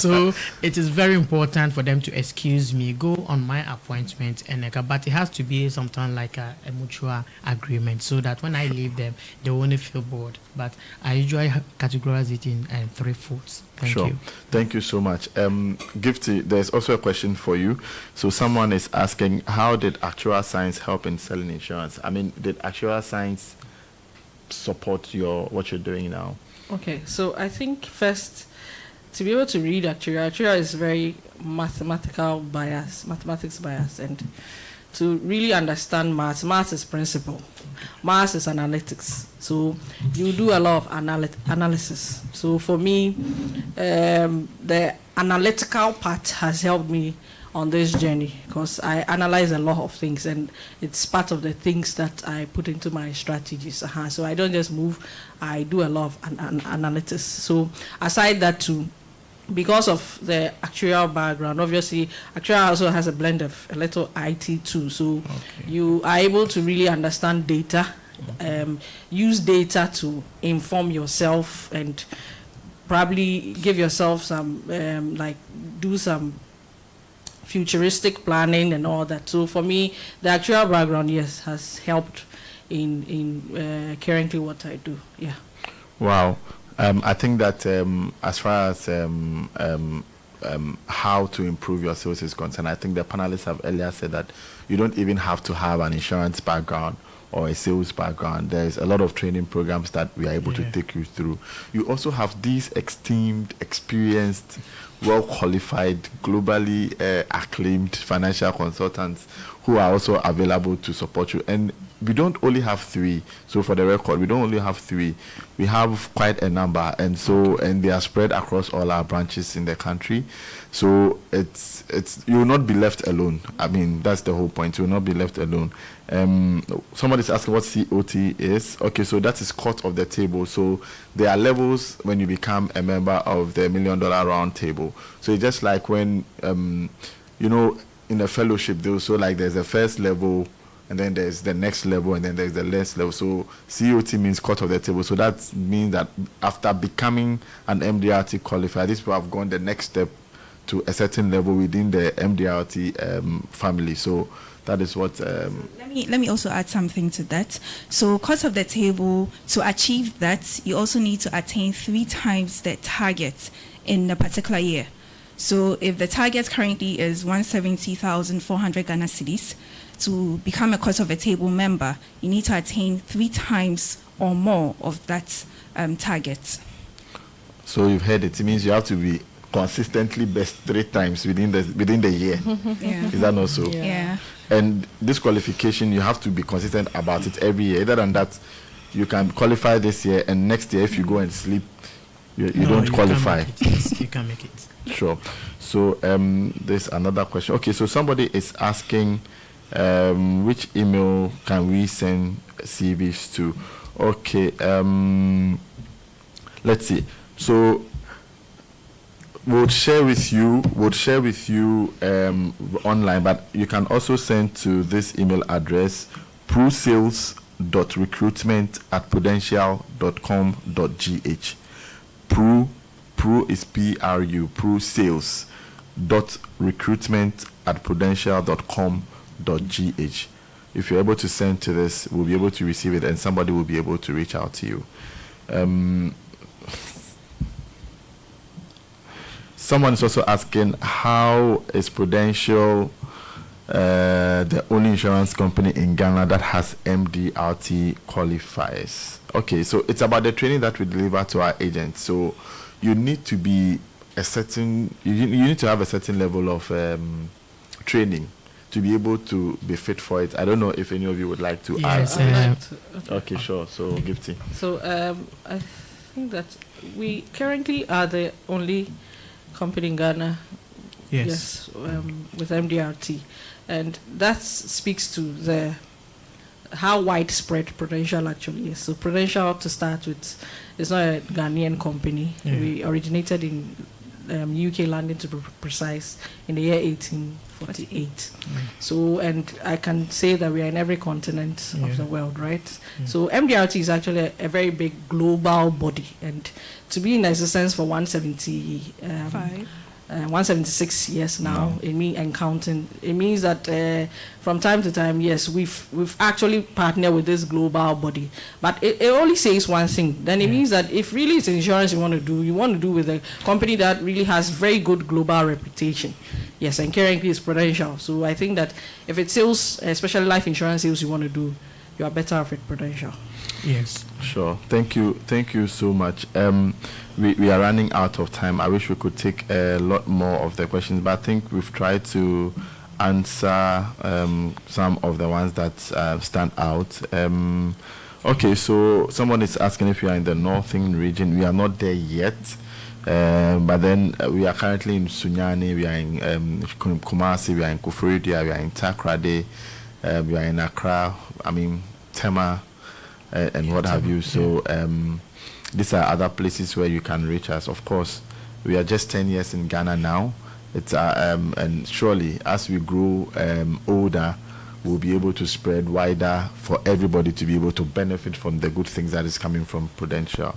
So it is very important for them to excuse me, go on my appointment, but it has to be something like a mutual agreement so that when I leave them, they won't feel bored. But I usually categorize it in 3 folds. Thank you. Thank you so much. Gifty, there's also a question for you. So someone is asking, how did actuarial science help in selling insurance? I mean, did actuarial science support what you're doing now? Okay, so I think first, to be able to read actuarial is very mathematics bias, and to really understand maths is principle, maths is analytics. So you do a lot of analysis. So for me, the analytical part has helped me on this journey because I analyze a lot of things and it's part of the things that I put into my strategies. So I don't just move, I do a lot of analytics. So aside that too, because of the actuarial background, obviously actuarial also has a blend of a little IT too. So you are able to really understand data, use data to inform yourself and probably give yourself some, do some futuristic planning and all that. So for me, the actual background, yes, has helped in currently what I do. Yeah. Wow. I think that as far as how to improve your sales is concerned, I think the panelists have earlier said that you don't even have to have an insurance background or a sales background. There's a lot of training programs that we are able to take you through. You also have these esteemed, experienced, well-qualified, globally acclaimed financial consultants who are also available to support you. And we don't only have 3. So for the record, we don't only have 3. We have quite a number, and they are spread across all our branches in the country. So it's you will not be left alone. I mean, that's the whole point. You will not be left alone. Somebody's asking what COT is. Okay, so that is court of the table. So there are levels when you become a member of the $1 Million Round Table. So it's just like when in a fellowship, there's a first level, and then there's the next level, and then there's the last level. So COT means court of the table. So that means that after becoming an MDRT qualifier, these people have gone the next step to a certain level within the MDRT family. So that is what. Let me also add something to that. So court of the table, to achieve that, you also need to attain 3 times the target in a particular year. So if the target currently is 170,400 Ghana cedis, to become a court of the table member, you need to attain 3 times or more of that target. So you've heard it. It means you have to be consistently best 3 times within the year. Yeah. Is that not so? Yeah. And this qualification, you have to be consistent about it every year. Other than that, you can qualify this year, and next year, if you go and sleep, you don't qualify. You can make it. Sure. So there's another question. Okay, so somebody is asking, which email can we send CVs to? Okay, let's see. So we'll share with you online, but you can also send to this email address, prusales.recruitment@prudential.com.gh. Pru is PRU, prusales.recruitment@prudential.com.gh. If you're able to send to this, we'll be able to receive it, and somebody will be able to reach out to you. Someone is also asking, how is Prudential the only insurance company in Ghana that has MDRT qualifiers? Okay, so it's about the training that we deliver to our agents. So you need to be you need to have a certain level of training to be able to be fit for it. I don't know if any of you would like to add. Okay, sure. So, Gifty. So, I think that we currently are the only company in Ghana. Yes. With MDRT, and that speaks to how widespread Prudential actually is. So, Prudential, to start with, is not a Ghanaian company. Yeah. We originated in UK, London to be precise, in the year 1848. So, and I can say that we are in every continent of the world, right? So MDRT is actually a very big global body, and to be in existence for 176 years now, and counting. It means that from time to time, yes, we've actually partnered with this global body, but it only says one thing. Then it means that if really it's insurance you want to do with a company that really has very good global reputation. Yes, and currently it's Prudential. So I think that if it's sales, especially life insurance sales you want to do, you are better off with Prudential. Yes. Sure. Thank you so much. We are running out of time. I wish we could take a lot more of the questions, but I think we've tried to answer some of the ones that stand out. Okay, so someone is asking if we are in the northern region. We are not there yet, but then we are currently in Sunyani, we are in Kumasi, we are in Kufuridia, we are in Takrade, we are in Accra, Tema, and what have you. So these are other places where you can reach us. Of course, we are just 10 years in Ghana now. It's and surely as we grow older, we'll be able to spread wider for everybody to be able to benefit from the good things that is coming from Prudential.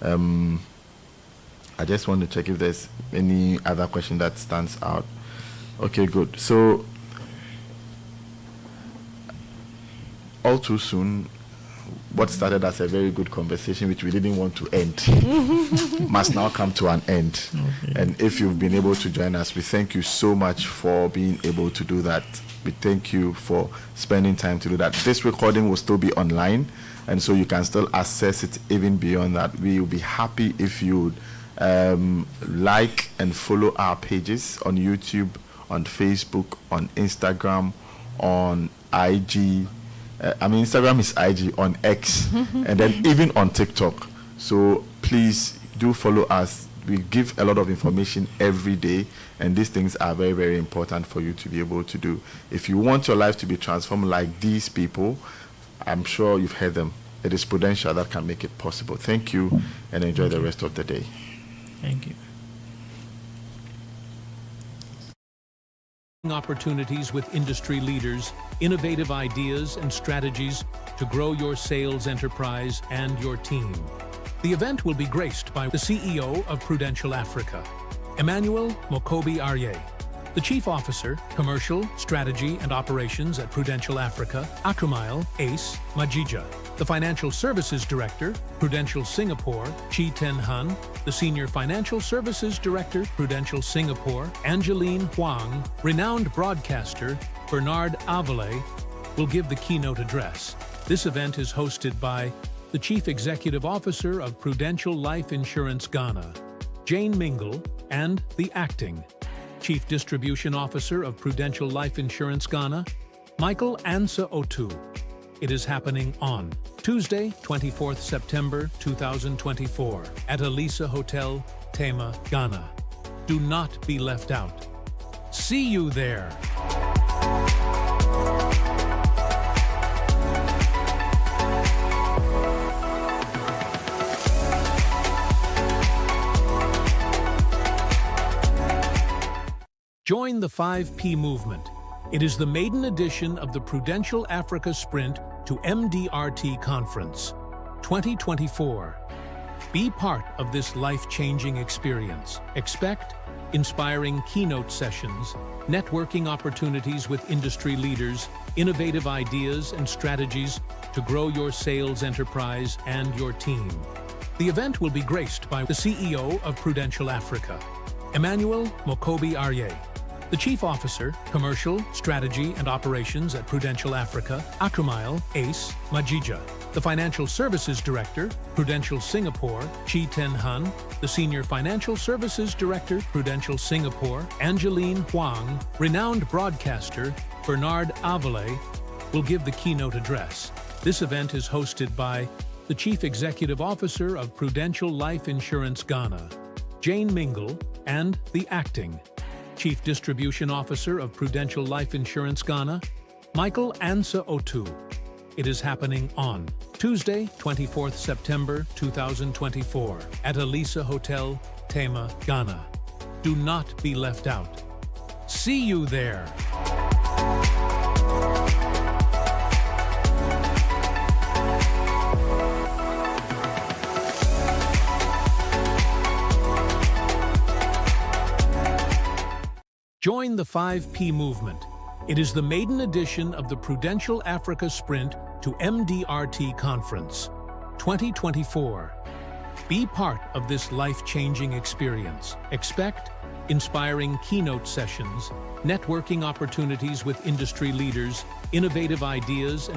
I just want to check if there's any other question that stands out. Okay, good. So all too soon, what started as a very good conversation, which we didn't want to end, must now come to an end. Okay. And if you've been able to join us, we thank you so much for being able to do that. We thank you for spending time to do that. This recording will still be online, and so you can still access it even beyond that. We will be happy if you would like and follow our pages on YouTube, on Facebook, on Instagram, on IG. Instagram is IG, on X, and then even on TikTok. So please do follow us. We give a lot of information every day, and these things are very, very important for you to be able to do. If you want your life to be transformed like these people, I'm sure you've heard them. It is Prudential that can make it possible. Thank you, and enjoy the rest of the day. Thank you. Opportunities with industry leaders, innovative ideas and strategies to grow your sales enterprise and your team. The event will be graced by the CEO of Prudential Africa, Emmanuel Mokobi Arye, the Chief Officer, Commercial, Strategy and Operations at Prudential Africa, Akumail Ace Majija, the Financial Services Director, Prudential Singapore, Chi Ten Han, the Senior Financial Services Director, Prudential Singapore, Angeline Huang, renowned broadcaster, Bernard Avale, will give the keynote address. This event is hosted by the Chief Executive Officer of Prudential Life Insurance Ghana, Jane Mingle, and the Acting Chief Distribution Officer of Prudential Life Insurance Ghana, Michael Ansa Otu. It is happening on Tuesday, 24th September 2024 at Elisa Hotel, Tema, Ghana. Do not be left out. See you there. Join the 5P movement. It is the maiden edition of the Prudential Africa Sprint to Mdrt Conference 2024. Be part of this life-changing experience. Expect inspiring keynote sessions, networking opportunities with industry leaders, innovative ideas and strategies to grow your sales enterprise and your team. The event will be graced by the CEO of Prudential Africa, Emmanuel Mokobi Arye, The Chief Officer, Commercial, Strategy and Operations at Prudential Africa, Akramail Ace Majija. The Financial Services Director, Prudential Singapore, Chi Ten Han. The Senior Financial Services Director, Prudential Singapore, Angeline Huang. Renowned broadcaster, Bernard Avale, will give the keynote address. This event is hosted by the Chief Executive Officer of Prudential Life Insurance Ghana, Jane Mingle, and the Acting Chief Distribution Officer of Prudential Life Insurance Ghana, Michael Ansa Otu. It is happening on Tuesday, 24th September 2024 at Elisa Hotel, Tema, Ghana. Do not be left out. See you there. Join the 5P movement. It is the maiden edition of the Prudential Africa Sprint to Mdrt Conference 2024. Be part of this life-changing experience. Expect inspiring keynote sessions, networking opportunities with industry leaders, innovative ideas,